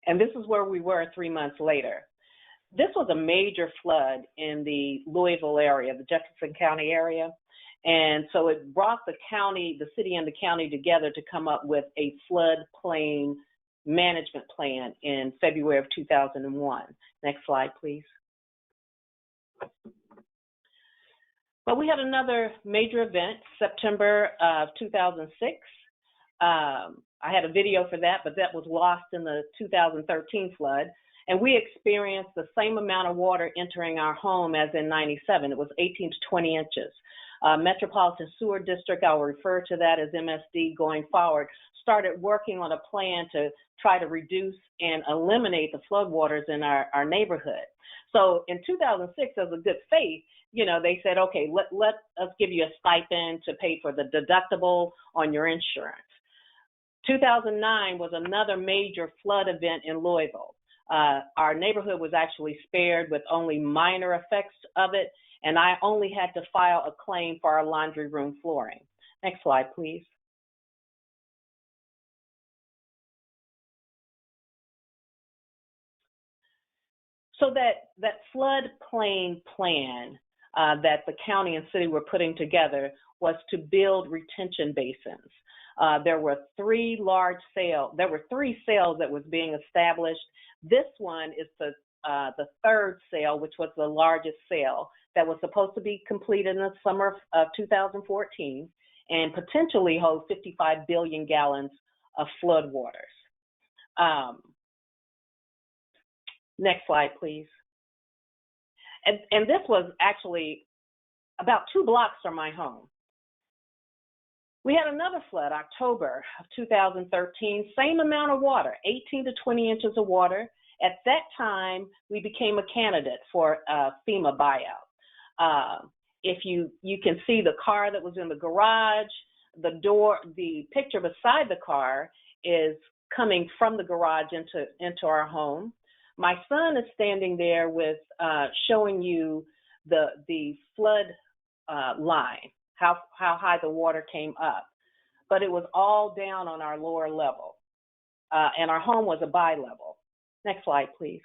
And this is where we were 3 months later. This was a major flood in the Louisville area, the Jefferson County area. And so it brought the county, the city and the county together to come up with a floodplain management plan in February of 2001. Next slide, please. But we had another major event, September of 2006. I had a video for that, but that was lost in the 2013 flood. And we experienced the same amount of water entering our home as in 97. It was 18 to 20 inches. Metropolitan Sewer District, I'll refer to that as MSD going forward, started working on a plan to try to reduce and eliminate the floodwaters in our neighborhood. So in 2006, as a good faith, you know, they said, okay, let us give you a stipend to pay for the deductible on your insurance. 2009 was another major flood event in Louisville. Our neighborhood was actually spared with only minor effects of it, and I only had to file a claim for our laundry room flooring. Next slide, please. So that floodplain plan that the county and city were putting together was to build retention basins. There were three sales that was being established. This one is the third sale, which was the largest sale, that was supposed to be completed in the summer of 2014 and potentially hold 55 billion gallons of floodwaters. Next slide, please. And this was actually about 2 blocks from my home. We had another flood, October of 2013, same amount of water, 18 to 20 inches of water. At that time, we became a candidate for FEMA buyout. If you can see the car that was in the garage, the picture beside the car is coming from the garage into our home. My son is standing there with showing you the flood line, how high the water came up. But it was all down on our lower level, and our home was a bi-level. Next slide, please.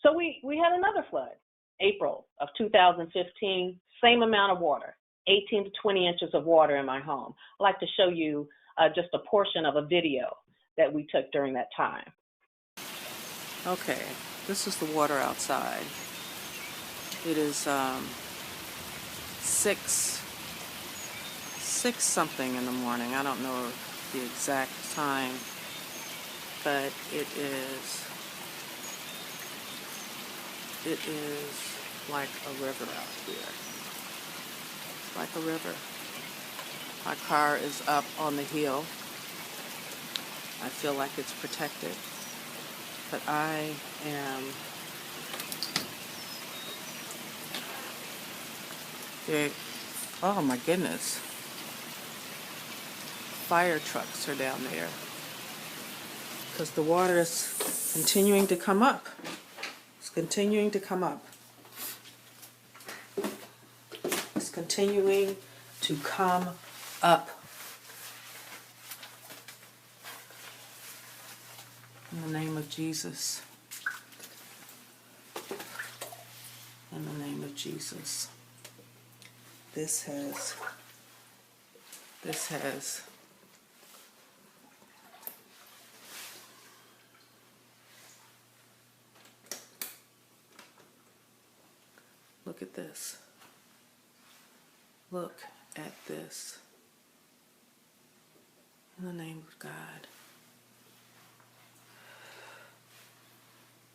So we had another flood, April of 2015, same amount of water, 18 to 20 inches of water in my home. I'd like to show you just a portion of a video that we took during that time. Okay, this is the water outside. It is 6 something in the morning. I don't know the exact time, but it is like a river out here. Like a river. My car is up on the hill. I feel like it's protected, but I am there. Oh my goodness. Fire trucks are down there because the water is continuing to come up. It's continuing to come up. It's continuing to come up. In the name of Jesus. In the name of Jesus. This has look at this. Look at this. In the name of God.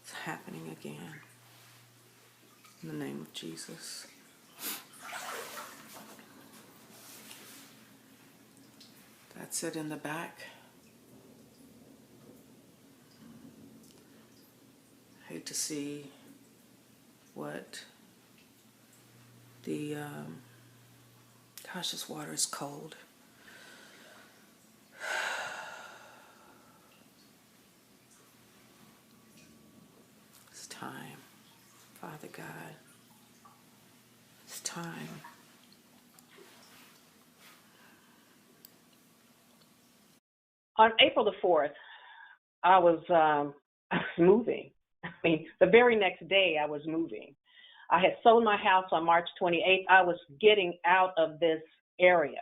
It's happening again. In the name of Jesus. That's it in the back. Hate to see what the gosh, this water is cold. It's time, Father God. It's time. On April the 4th, I was moving. I mean, the very next day I was moving. I had sold my house on March 28th. I was getting out of this area.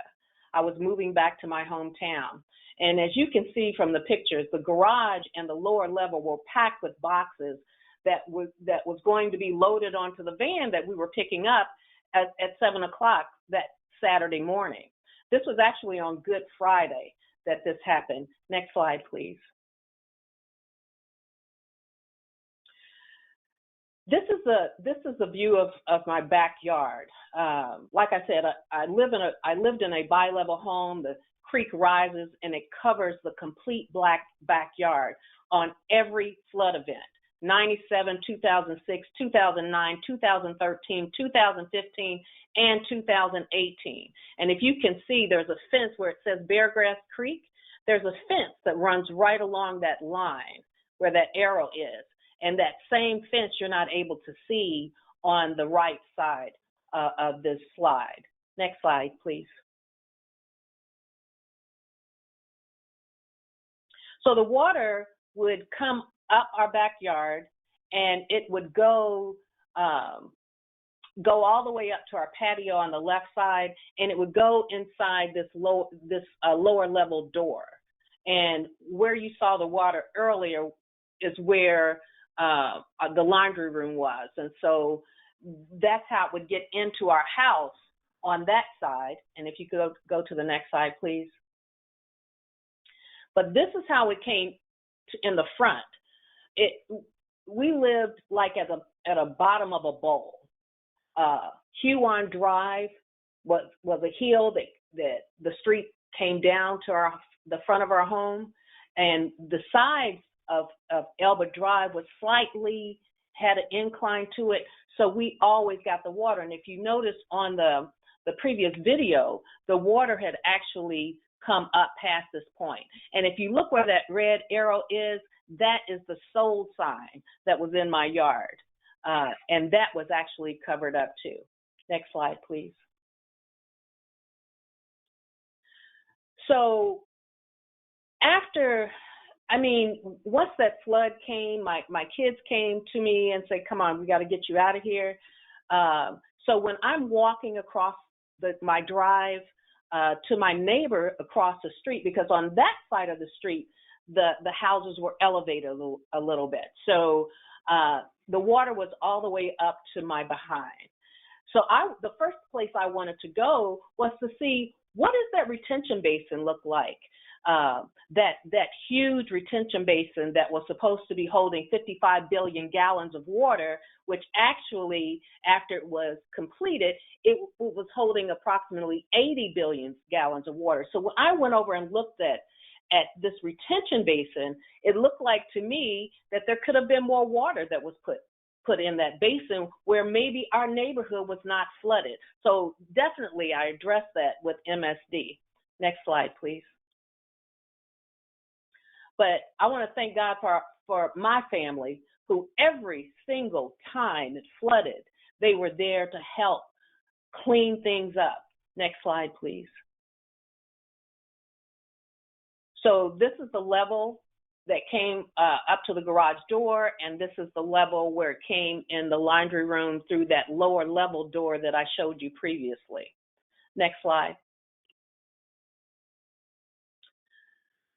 I was moving back to my hometown. And as you can see from the pictures, the garage and the lower level were packed with boxes that was going to be loaded onto the van that we were picking up at 7 o'clock that Saturday morning. This was actually on Good Friday that this happened. Next slide, please. This is the view of my backyard. Like I said, I lived in a bi-level home. The creek rises and it covers the complete black backyard on every flood event. 97, 2006, 2009, 2013, 2015, and 2018. And if you can see, there's a fence where it says Beargrass Creek. There's a fence that runs right along that line where that arrow is. And that same fence you're not able to see on the right side of this slide. Next slide, please. So the water would come up our backyard, and it would go all the way up to our patio on the left side, and it would go inside this lower level door. And where you saw the water earlier is where the laundry room was. And so that's how it would get into our house on that side. And if you could go to the next slide, please. But this is how it came in the front. We lived like at a bottom of a bowl. Huon Drive was a hill that the street came down to the front of our home, and the sides of Elba Drive was slightly had an incline to it, so we always got the water. And if you notice on the previous video, the water had actually come up past this point. And if you look where that red arrow is, that is the sold sign that was in my yard. And that was actually covered up too. Next slide, please. So once that flood came, my kids came to me and said, come on, we got to get you out of here. So when I'm walking across my drive to my neighbor across the street, because on that side of the street, the houses were elevated a little bit. So the water was all the way up to my behind. So the first place I wanted to go was to see, what does that retention basin look like? That huge retention basin that was supposed to be holding 55 billion gallons of water, which actually, after it was completed, it was holding approximately 80 billion gallons of water. So when I went over and looked at this retention basin, it looked like to me that there could have been more water that was put in that basin where maybe our neighborhood was not flooded. So definitely I addressed that with MSD. Next slide, please. But I want to thank God for my family, who every single time it flooded, they were there to help clean things up. Next slide, please. So this is the level that came up to the garage door, and this is the level where it came in the laundry room through that lower level door that I showed you previously. Next slide.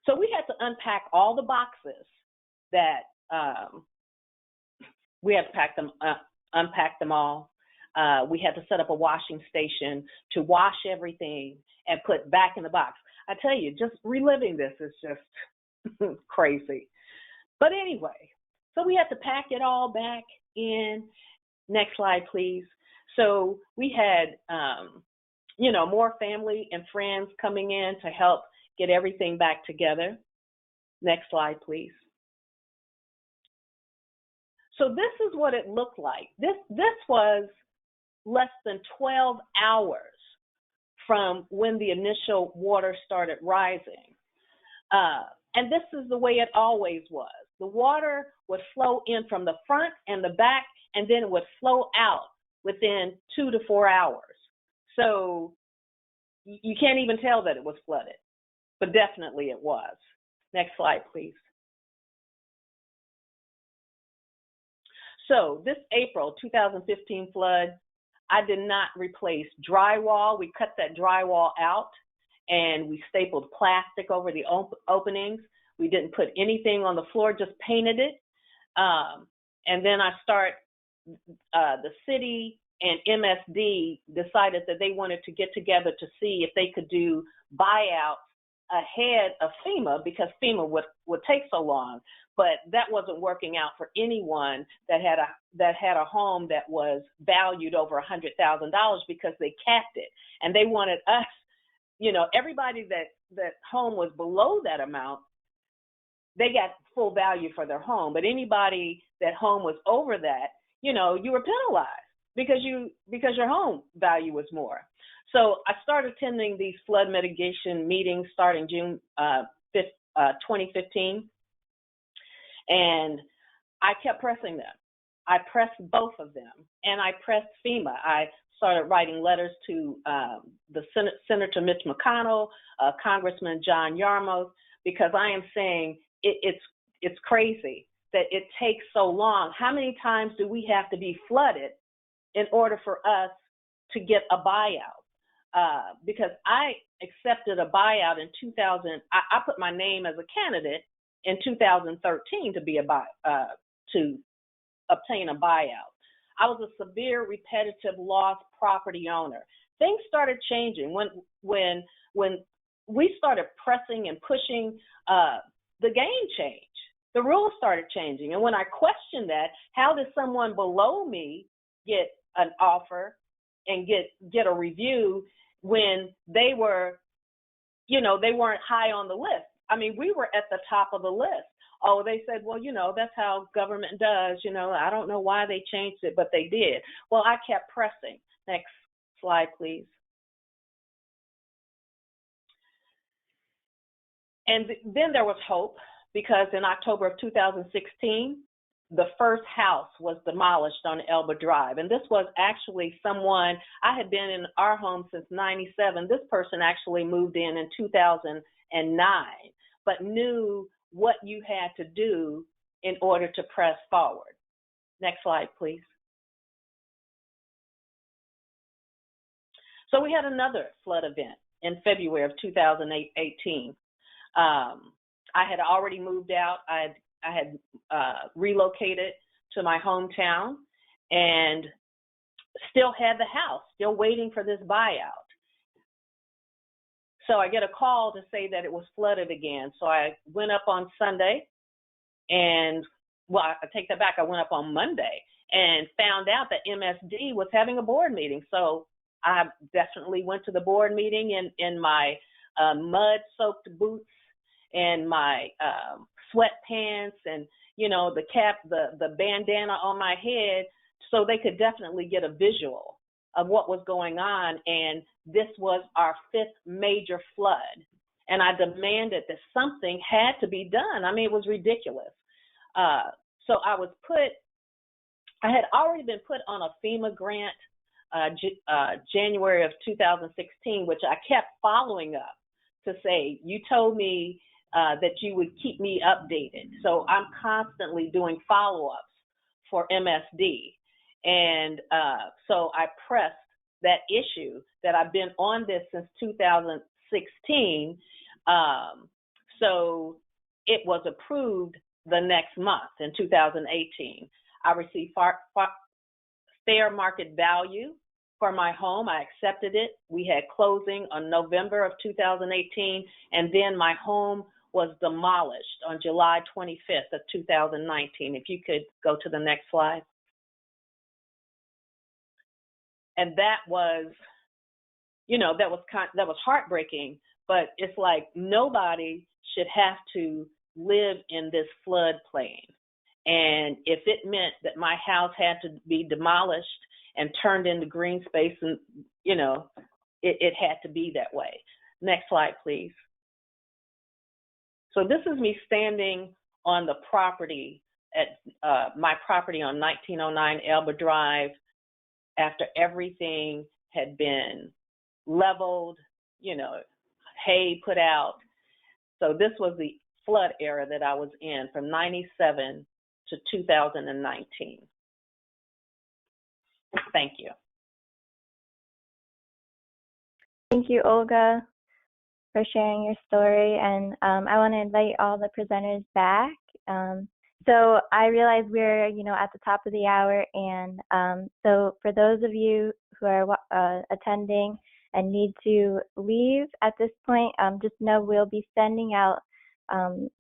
So we had to unpack all the boxes that we had to unpack them all. We had to set up a washing station to wash everything and put back in the box. I tell you, just reliving this is just crazy. But anyway, so we had to pack it all back in. Next slide, please. So we had, more family and friends coming in to help get everything back together. Next slide, please. So this is what it looked like. This was less than 12 hours from when the initial water started rising. And this is the way it always was. The water would flow in from the front and the back, and then it would flow out within 2 to 4 hours. So you can't even tell that it was flooded, but definitely it was. Next slide, please. So this April 2015 flood, I did not replace drywall. We cut that drywall out and we stapled plastic over the openings. We didn't put anything on the floor, just painted it. And then the city and MSD decided that they wanted to get together to see if they could do buyouts ahead of FEMA, because FEMA would take so long. But that wasn't working out for anyone that had a home that was valued over $100,000, because they capped it. And they wanted us, everybody that home was below that amount, they got full value for their home. But anybody that home was over that, you were penalized because your home value was more. So I started attending these flood mitigation meetings starting June 2015. And I kept pressing them. I pressed both of them, and I pressed FEMA. I started writing letters to the Senator Mitch McConnell, Congressman John Yarmouth, because I am saying it's crazy that it takes so long. How many times do we have to be flooded in order for us to get a buyout? Because I accepted a buyout in 2000. I put my name as a candidate in 2013 to obtain a buyout. I was a severe repetitive loss property owner. Things started changing when we started pressing and pushing. The game changed. The rules started changing, and when I questioned that, how did someone below me get an offer and get a review when they were, they weren't high on the list? I mean, we were at the top of the list. Oh, they said, well, that's how government does. I don't know why they changed it, but they did. Well, I kept pressing. Next slide, please. And then there was hope, because in October of 2016, the first house was demolished on Elba Drive. And this was actually someone, I had been in our home since 97. This person actually moved in 2009, but knew what you had to do in order to press forward. Next slide, please. So we had another flood event in February of 2018. I had already moved out. I had relocated to my hometown and still had the house, still waiting for this buyout. So I get a call to say that it was flooded again. So I went up on Sunday and, well, I take that back. I went up on Monday and found out that MSD was having a board meeting. So I definitely went to the board meeting in my mud-soaked boots and my sweatpants and, you know, the cap, the bandana on my head, so they could definitely get a visual of what was going on. And this was our 5th major flood. And I demanded that something had to be done. I mean, it was ridiculous. So I had already been put on a FEMA grant January of 2016, which I kept following up to say, you told me that you would keep me updated. So I'm constantly doing follow-ups for MSD. And so I pressed that issue that I've been on this since 2016. So it was approved the next month in 2018. I received fair market value for my home. I accepted it. We had closing on November of 2018, and then my home was demolished on July 25th of 2019. If you could go to the next slide. And that was, you know, that was heartbreaking, but it's like nobody should have to live in this floodplain. And if it meant that my house had to be demolished and turned into green space, and, you know, it had to be that way. Next slide, please. So this is me standing on the property at my property on 1909 Elba Drive after everything had been leveled, you know, hay put out. So this was the flood era that I was in from 97 to 2019. Thank you. Thank you, Olga, for sharing your story. And I want to invite all the presenters back. So I realize we're, you know, at the top of the hour. And so for those of you who are attending and need to leave at this point, just know we'll be sending out,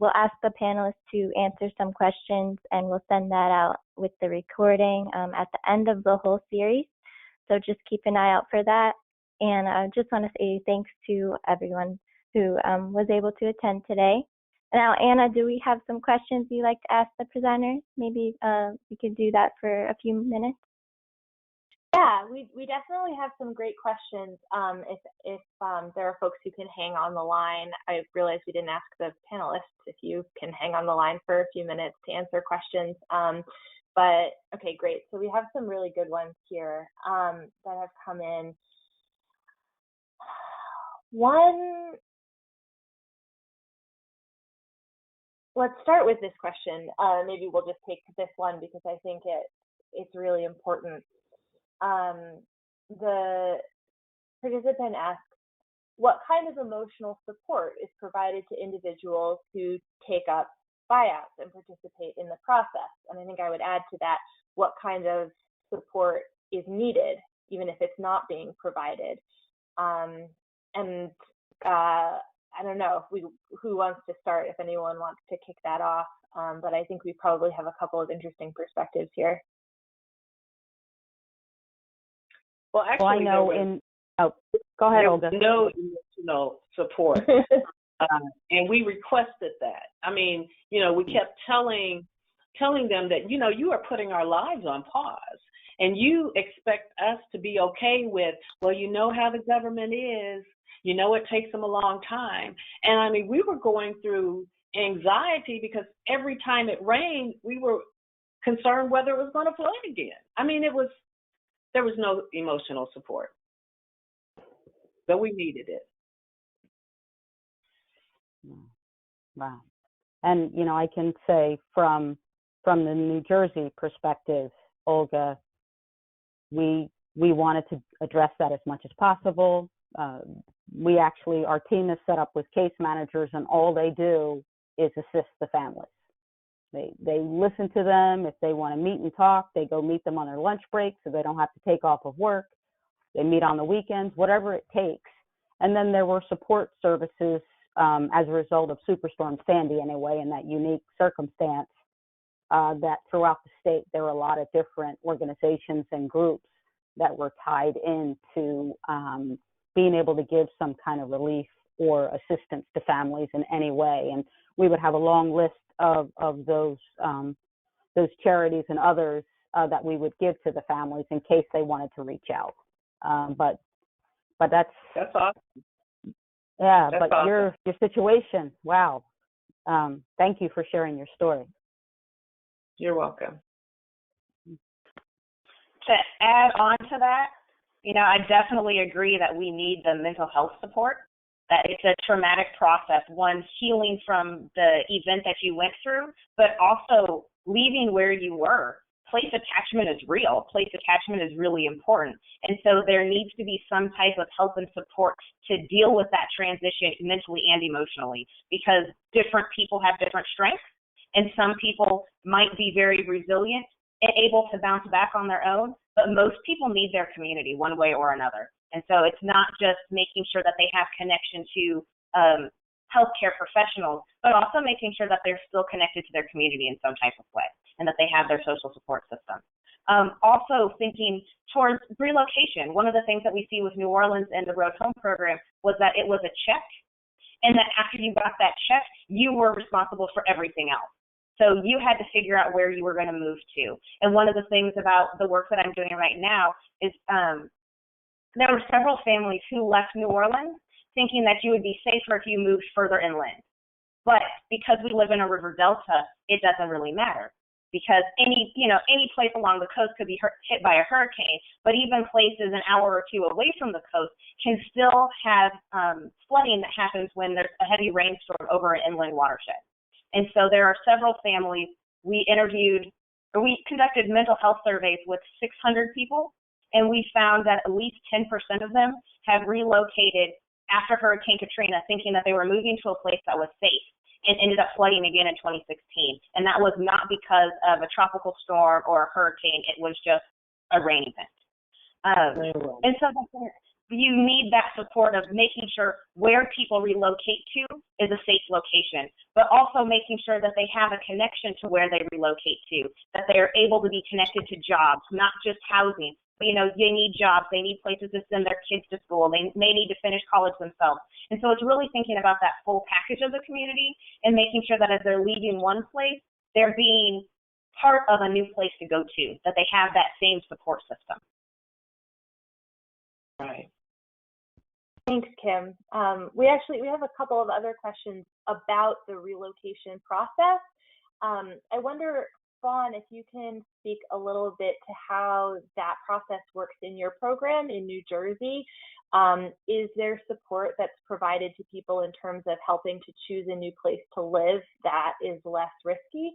we'll ask the panelists to answer some questions, and we'll send that out with the recording at the end of the whole series. So just keep an eye out for that. And I just want to say thanks to everyone who was able to attend today. Now, Anna, do we have some questions you'd like to ask the presenters? Maybe we could do that for a few minutes. Yeah, we definitely have some great questions. If there are folks who can hang on the line, I realize we didn't ask the panelists if you can hang on the line for a few minutes to answer questions. But okay, great. So we have some really good ones here that have come in. One, let's start with this question. Maybe we'll just take this one because I think it's really important. The participant asks, what kind of emotional support is provided to individuals who take up buyouts and participate in the process? And I think I would add to that, what kind of support is needed, even if it's not being provided? I don't know who wants to start, if anyone wants to kick that off, but I think we probably have a couple of interesting perspectives here. Well, actually, I know go ahead, Olga. No emotional support, and we requested that. I mean, you know, we kept telling them that, you know, you are putting our lives on pause, and you expect us to be okay with, well, you know how the government is, you know, it takes them a long time. And I mean, we were going through anxiety because every time it rained, we were concerned whether it was going to flood again. I mean, there was no emotional support, but we needed it. Wow. And, you know, I can say from the New Jersey perspective, Olga, we we wanted to address that as much as possible. Our team is set up with case managers, and all they do is assist the families. They listen to them. If they want to meet and talk, they go meet them on their lunch break so they don't have to take off of work. They meet on the weekends, whatever it takes. And then there were support services as a result of Superstorm Sandy anyway, in that unique circumstance that throughout the state there were a lot of different organizations and groups that were tied into being able to give some kind of relief or assistance to families in any way. And we would have a long list of those charities and others that we would give to the families in case they wanted to reach out. But that's awesome. Yeah, that's but awesome. Your situation, wow. Thank you for sharing your story. You're welcome. To add on to that, I definitely agree that we need the mental health support, that it's a traumatic process, one, healing from the event that you went through, but also leaving where you were. Place attachment is real. Place attachment is really important. And so there needs to be some type of help and support to deal with that transition mentally and emotionally, because different people have different strengths, and some people might be very resilient and able to bounce back on their own, but most people need their community one way or another. And so it's not just making sure that they have connection to healthcare professionals, but also making sure that they're still connected to their community in some type of way, and that they have their social support system. Also thinking towards relocation. One of the things that we see with New Orleans and the Road Home program was that it was a check, and that after you got that check, you were responsible for everything else. So you had to figure out where you were going to move to. And one of the things about the work that I'm doing right now is there were several families who left New Orleans thinking that you would be safer if you moved further inland. But because we live in a river delta, it doesn't really matter, because any place along the coast could be hit by a hurricane, but even places an hour or two away from the coast can still have flooding that happens when there's a heavy rainstorm over an inland watershed. And so there are several families we conducted mental health surveys with 600 people, and we found that at least 10% of them have relocated after Hurricane Katrina, thinking that they were moving to a place that was safe, and ended up flooding again in 2016. And that was not because of a tropical storm or a hurricane. It was just a rain event. And so you need that support of making sure where people relocate to is a safe location, but also making sure that they have a connection to where they relocate to, that they are able to be connected to jobs, not just housing. But, they need jobs, they need places to send their kids to school, they may need to finish college themselves. And so it's really thinking about that full package of the community and making sure that as they're leaving one place, they're being part of a new place to go to, that they have that same support system. Right. Thanks, Kim. We have a couple of other questions about the relocation process. I wonder, Fawn, if you can speak a little bit to how that process works in your program in New Jersey. Is there support that's provided to people in terms of helping to choose a new place to live that is less risky?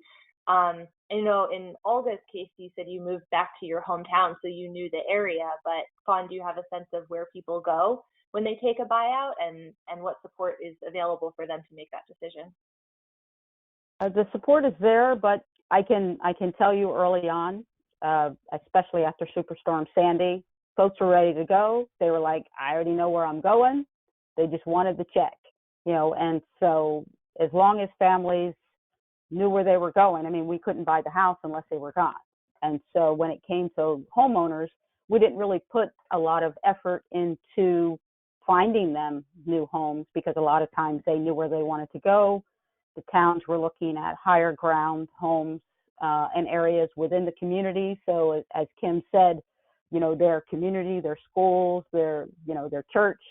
In Olga's case, you said you moved back to your hometown, so you knew the area, but Fawn, do you have a sense of where people go when they take a buyout, and what support is available for them to make that decision? The support is there, but I can tell you early on, especially after Superstorm Sandy, folks were ready to go. They were like, I already know where I'm going. They just wanted the check, and so as long as families knew where they were going, we couldn't buy the house unless they were gone. And so when it came to homeowners, we didn't really put a lot of effort into finding them new homes, because a lot of times they knew where they wanted to go. The towns were looking at higher ground homes and areas within the community. So as Kim said, their community, their schools, their church,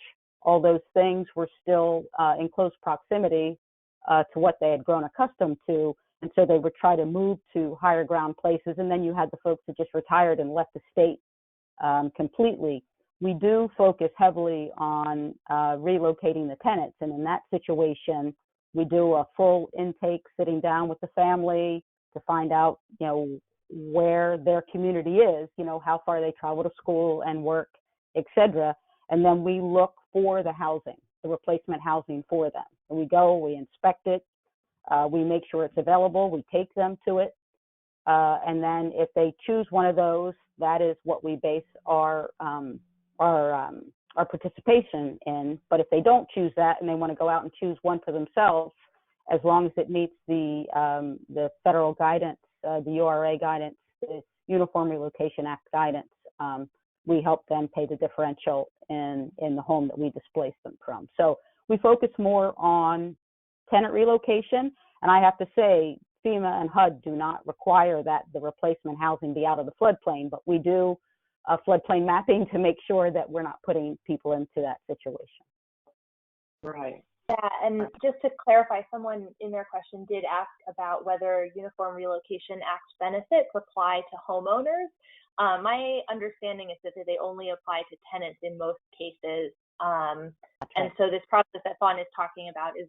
all those things were still in close proximity to what they had grown accustomed to. And so they would try to move to higher ground places. And then you had the folks that just retired and left the state completely. We do focus heavily on relocating the tenants. And in that situation, we do a full intake, sitting down with the family to find out, where their community is, how far they travel to school and work, etc. And then we look for the housing, the replacement housing for them. And we go, we inspect it, we make sure it's available, we take them to it. And then if they choose one of those, that is what we base our participation in. But if they don't choose that and they want to go out and choose one for themselves, as long as it meets the federal guidance, the URA guidance, the Uniform Relocation Act guidance, we help them pay the differential in the home that we displaced them from. So we focus more on tenant relocation, and I have to say, FEMA and HUD do not require that the replacement housing be out of the floodplain, but we do floodplain mapping to make sure that we're not putting people into that situation. Right. Yeah, and just to clarify, someone in their question did ask about whether Uniform Relocation Act benefits apply to homeowners. My understanding is that they only apply to tenants in most cases. And so this process that Fawn is talking about is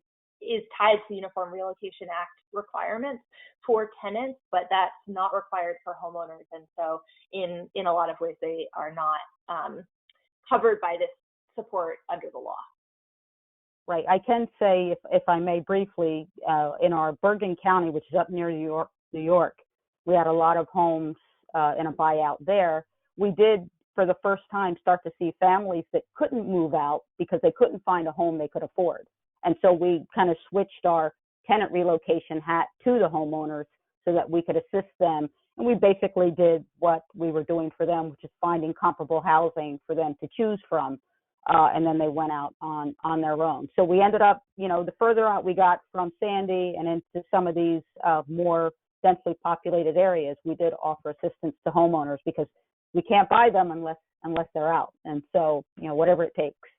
tied to Uniform Relocation Act requirements for tenants, but that's not required for homeowners. And so in a lot of ways, they are not covered by this support under the law. Right. I can say, if I may briefly, in our Bergen County, which is up near New York, we had a lot of homes in a buyout there. We did, for the first time, start to see families that couldn't move out because they couldn't find a home they could afford. And so we kind of switched our tenant relocation hat to the homeowners so that we could assist them. And we basically did what we were doing for them, which is finding comparable housing for them to choose from. And then they went out on their own. So we ended up, the further out we got from Sandy and into some of these more densely populated areas, we did offer assistance to homeowners because we can't buy them unless they're out. And so, whatever it takes.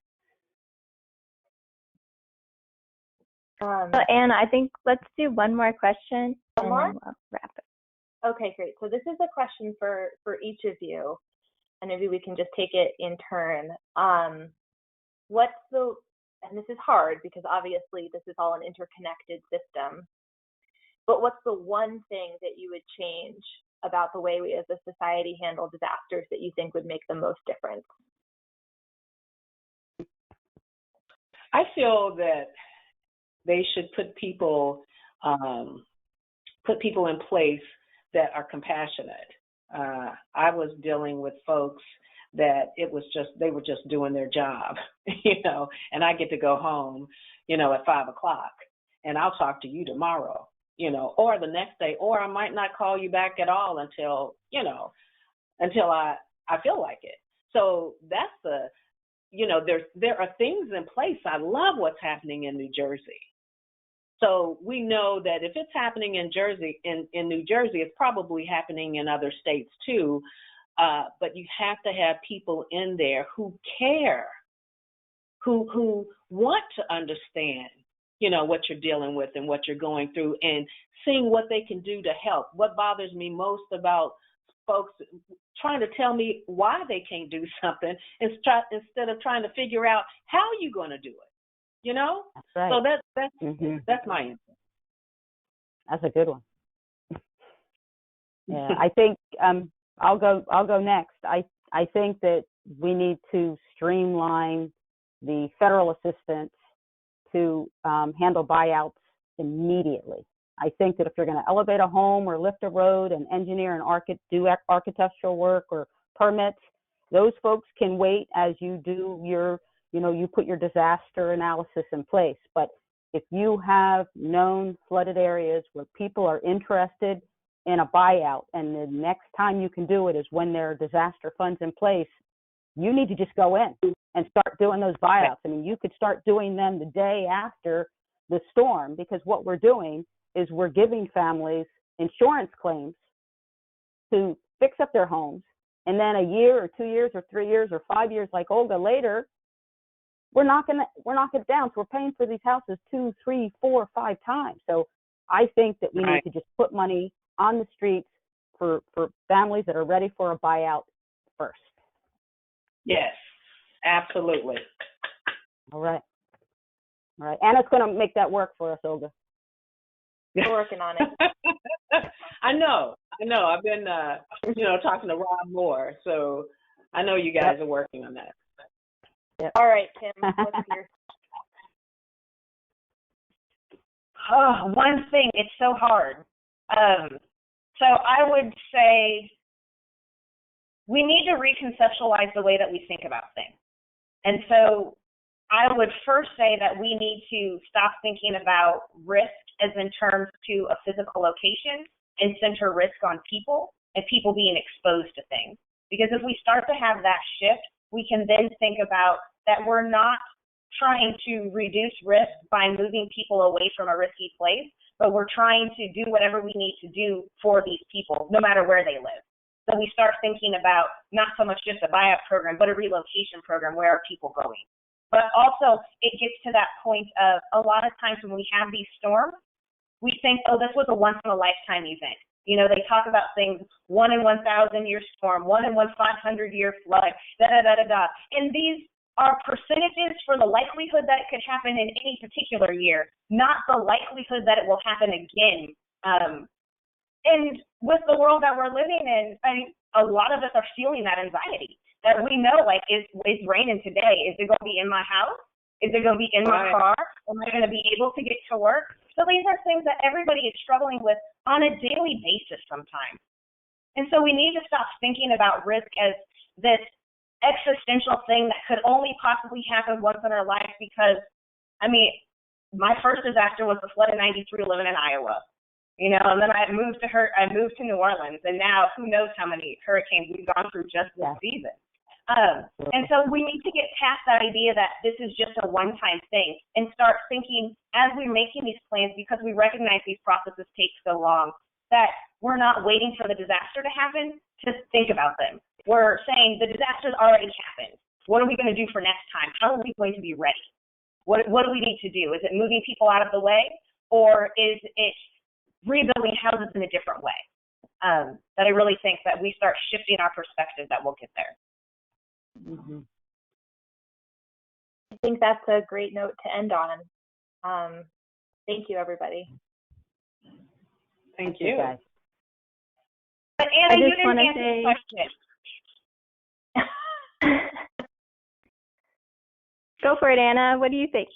Anne, I think let's do one more question. One more? We'll wrap it. Okay, great. So this is a question for each of you, and maybe we can just take it in turn. And this is hard because obviously this is all an interconnected system, but what's the one thing that you would change about the way we as a society handle disasters that you think would make the most difference? I feel that they should put people in place that are compassionate. I was dealing with folks that they were just doing their job, and I get to go home, at 5 o'clock, and I'll talk to you tomorrow, or the next day, or I might not call you back at all until I feel like it. So that's there are things in place. I love what's happening in New Jersey. So we know that if it's happening in New Jersey, it's probably happening in other states too. But you have to have people in there who care, who want to understand, what you're dealing with and what you're going through, and seeing what they can do to help. What bothers me most about folks trying to tell me why they can't do something instead of trying to figure out how you're going to do it. That's right. So that's my answer. That's a good one. Yeah, I think I'll go next. I think that we need to streamline the federal assistance to handle buyouts immediately. I think that if you're going to elevate a home or lift a road and engineer and do architectural work or permits, those folks can wait as you do you put your disaster analysis in place. But if you have known flooded areas where people are interested in a buyout, and the next time you can do it is when there are disaster funds in place, you need to just go in and start doing those buyouts. I mean, you could start doing them the day after the storm, because what we're doing is we're giving families insurance claims to fix up their homes, and then a year or 2 years or 3 years or 5 years, like Olga, later, we're knocking it down. So we're paying for these houses 2, 3, 4, 5 times. So I think that we need to just put money on the streets for families that are ready for a buyout first. Yes, absolutely. All right. Anna's going to make that work for us, Olga. We're working on it. I know. I know. I've been, talking to Rob Moore, so I know you guys are working on that. Yep. All right, Kim, what's your... Oh, one thing, it's so hard. So I would say we need to reconceptualize the way that we think about things. And so I would first say that we need to stop thinking about risk as in terms to a physical location and center risk on people and people being exposed to things. Because if we start to have that shift, we can then think about that we're not trying to reduce risk by moving people away from a risky place, but we're trying to do whatever we need to do for these people, no matter where they live. So we start thinking about not so much just a buyout program, but a relocation program. Where are people going? But also, it gets to that point of a lot of times when we have these storms, we think, oh, this was a once-in-a-lifetime event. You know, they talk about things, 1 in 1,000-year storm, 1 in 500-year flood, da-da-da-da-da. And these are percentages for the likelihood that it could happen in any particular year, not the likelihood that it will happen again. And with the world that we're living in, a lot of us are feeling that anxiety, that we know, like, is raining today? Is it going to be in my house? Is it going to be in my car? Am I going to be able to get to work? So these are things that everybody is struggling with on a daily basis sometimes. And so we need to stop thinking about risk as this existential thing that could only possibly happen once in our life because, my first disaster was the flood in '93 living in Iowa. You know, and then I moved to New Orleans, and now who knows how many hurricanes we've gone through just this season. And so we need to get past that idea that this is just a one-time thing and start thinking as we're making these plans, because we recognize these processes take so long, that we're not waiting for the disaster to happen to think about them. We're saying the disaster's already happened. What are we going to do for next time? How are we going to be ready? What do we need to do? Is it moving people out of the way, or is it rebuilding houses in a different way? That I really think that we start shifting our perspective that we'll get there. Mm-hmm. I think that's a great note to end on. Thank you, everybody. Thank you. Guys. But Anna, you didn't answer the question. Go for it, Anna. What do you think?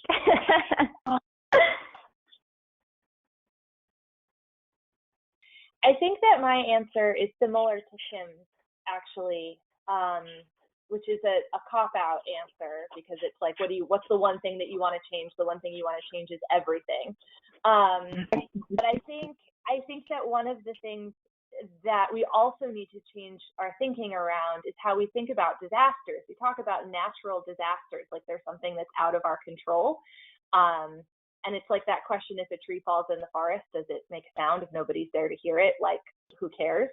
I think that my answer is similar to Kim's, actually, which is a cop-out answer, because it's like, what's the one thing that you want to change? The one thing you want to change is everything. But I think that one of the things that we also need to change our thinking around is how we think about disasters. We talk about natural disasters like there's something that's out of our control. And it's like that question, if a tree falls in the forest, does it make a sound if nobody's there to hear it? Like, who cares?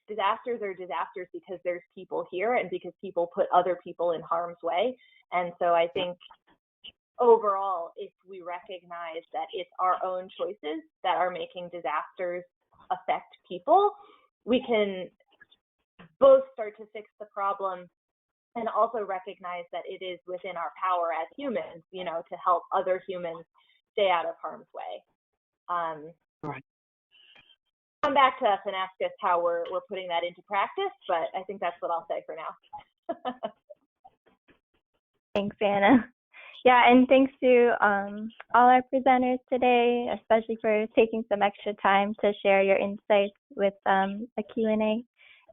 Disasters are disasters because there's people here and because people put other people in harm's way. And so I think overall, if we recognize that it's our own choices that are making disasters affect people, we can both start to fix the problem and also recognize that it is within our power as humans, to help other humans stay out of harm's way. Right. Come back to us and ask us how we're putting that into practice, but I think that's what I'll say for now. Thanks, Anna. Yeah, and thanks to all our presenters today, especially for taking some extra time to share your insights with a Q&A.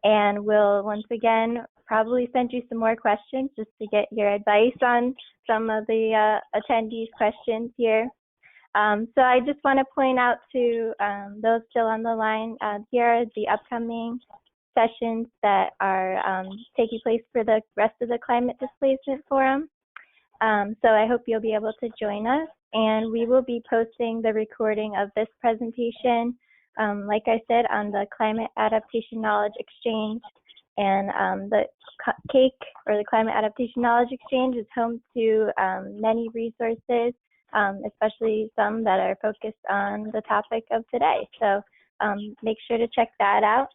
And we'll once again probably send you some more questions just to get your advice on some of the attendees' questions here. So I just want to point out to those still on the line, here are the upcoming sessions that are taking place for the rest of the Climate Displacement Forum. So I hope you'll be able to join us, and we will be posting the recording of this presentation, like I said, on the Climate Adaptation Knowledge Exchange. And the CAKE, or the Climate Adaptation Knowledge Exchange, is home to many resources, especially some that are focused on the topic of today. So make sure to check that out.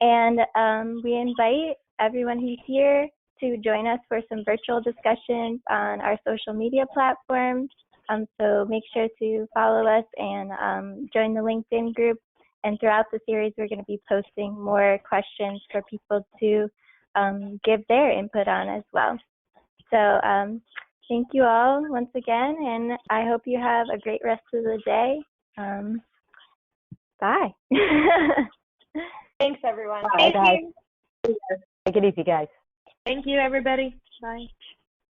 And we invite everyone who's here to join us for some virtual discussions on our social media platforms. So make sure to follow us and join the LinkedIn group And throughout the series, we're going to be posting more questions for people to give their input on as well. So thank you all once again, and I hope you have a great rest of the day. Bye. Thanks, everyone. Bye, guys. Take it easy, guys. Thank you, everybody. Bye.